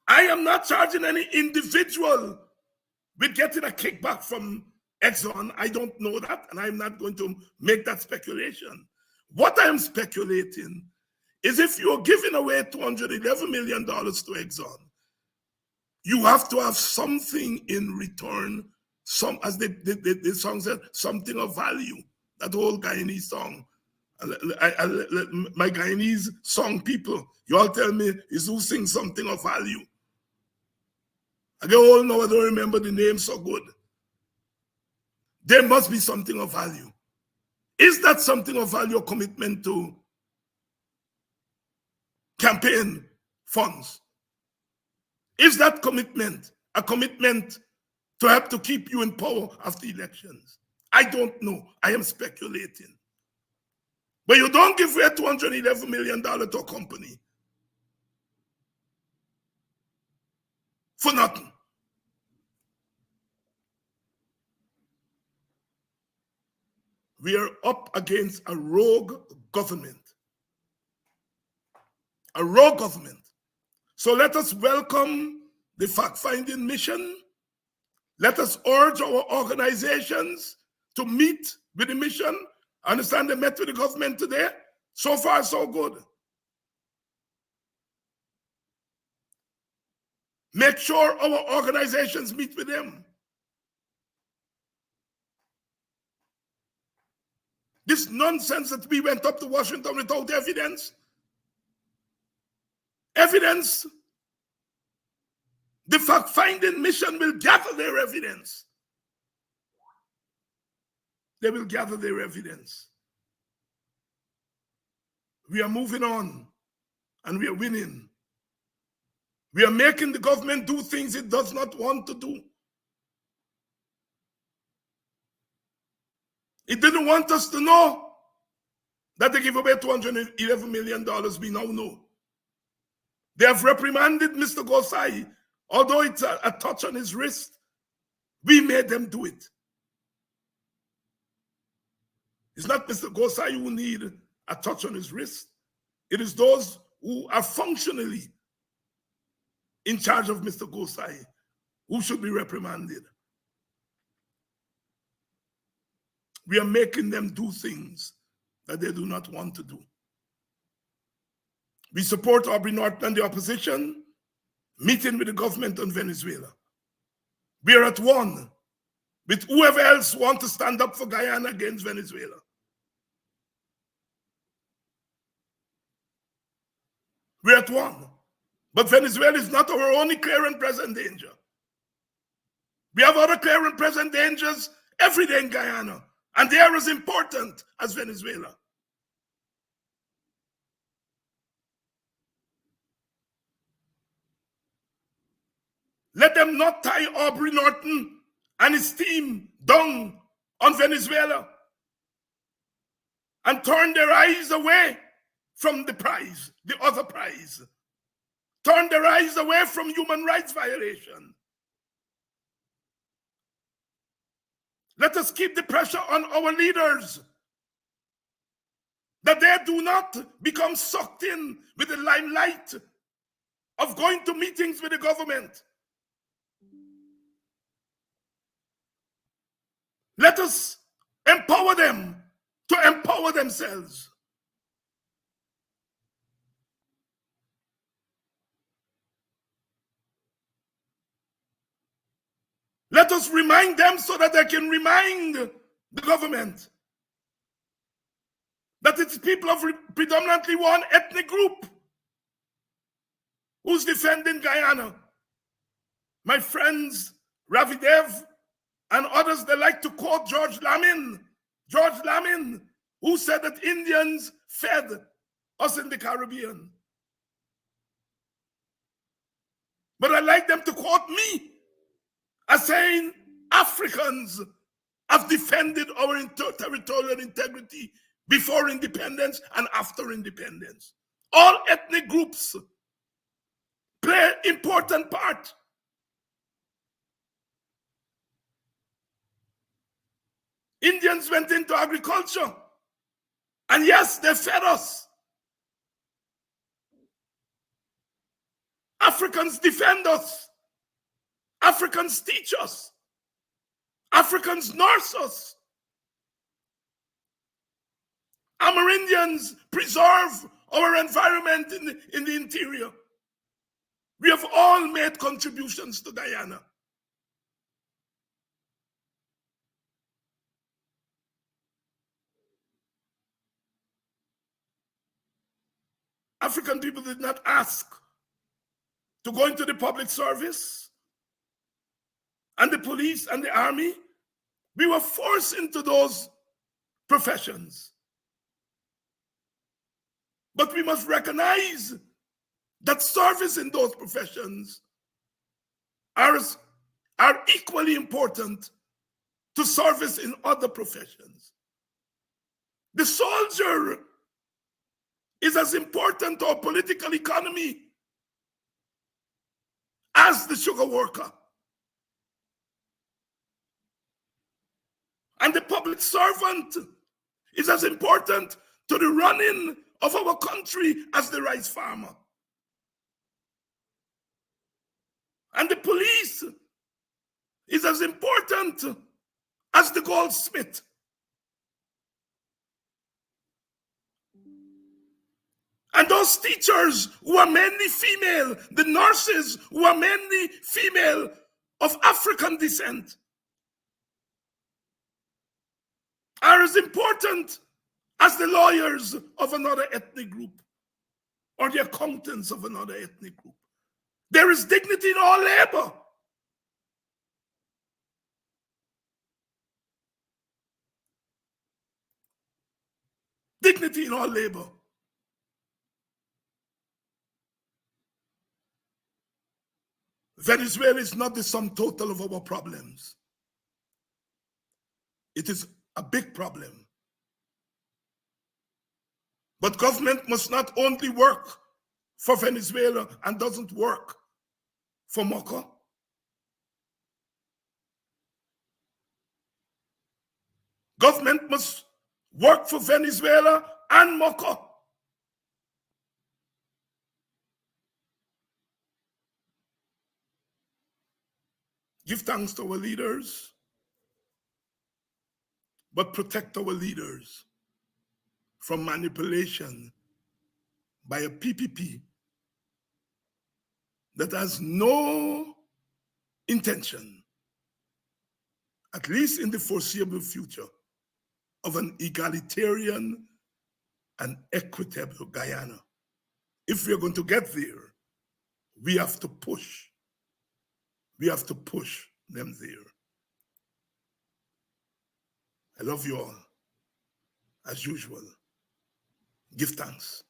I am not charging any individual with getting a kickback from Exxon. I don't know that, and I'm not going to make that speculation. What I'm speculating is if you're giving away $211 million to Exxon, you have to have something in return, as the song said, something of value. That old Guyanese song. My Guyanese song people, you all tell me, is who sings something of value? I get old now, I don't remember the name so good. There must be something of value. Is that something of value a commitment to campaign funds? Is that commitment a commitment to help to keep you in power after elections? I don't know. I am speculating. But you don't give away $211 million to a company for nothing. We are up against a rogue government. A rogue government. So let us welcome the fact-finding mission. Let us urge our organizations to meet with the mission. I understand they met with the government today. So far, so good. Make sure our organizations meet with them. This nonsense that we went up to Washington without evidence. Evidence. The fact-finding mission will gather their evidence. They will gather their evidence. We are moving on and we are winning. We are making the government do things it does not want to do. It didn't want us to know that they give away $211 million. We now know. They have reprimanded Mr. Gosai, although it's a touch on his wrist. We made them do it. It's not Mr. Gosai who need a touch on his wrist. It is those who are functionally in charge of Mr. Gosai who should be reprimanded. We are making them do things that they do not want to do. We support Aubrey Norton and the opposition meeting with the government on Venezuela. We are at one with whoever else wants to stand up for Guyana against Venezuela. We're at one. But Venezuela is not our only clear and present danger. We have other clear and present dangers every day in Guyana, and they are as important as Venezuela. Let them not tie Aubrey Norton and his team down on Venezuela and turn their eyes away from the prize, the other prize. Turn their eyes away from human rights violation. Let us keep the pressure on our leaders that they do not become sucked in with the limelight of going to meetings with the government. Let us empower them to empower themselves. Let us remind them so that they can remind the government that it's people of predominantly one ethnic group who's defending Guyana. My friends, Ravi Dev and others, they like to quote George Lamin, who said that Indians fed us in the Caribbean. But I'd like them to quote me as saying Africans have defended our territorial integrity before independence and after independence. All ethnic groups play an important part. Indians went into agriculture, and yes, they fed us. Africans defend us. Africans teach us. Africans nurse us. Amerindians preserve our environment in the interior. We have all made contributions to Guyana. African people did not ask to go into the public service and the police and the army. We were forced into those professions. But we must recognize that service in those professions are equally important to service in other professions. The soldier is as important to our political economy as the sugar worker. And the public servant is as important to the running of our country as the rice farmer. And the police is as important as the goldsmith. And those teachers who are mainly female, the nurses who are mainly female of African descent, are as important as the lawyers of another ethnic group or the accountants of another ethnic group. There is dignity in all labor. Dignity in all labor. Venezuela is not the sum total of our problems. It is a big problem. But government must not only work for Venezuela and doesn't work for Mocha. Government must work for Venezuela and Mocha. Give thanks to our leaders, but protect our leaders from manipulation by a PPP that has no intention, at least in the foreseeable future, of an egalitarian and equitable Guyana. If we are going to get there, we have to push. We have to push them there. I love you all. As usual, give thanks.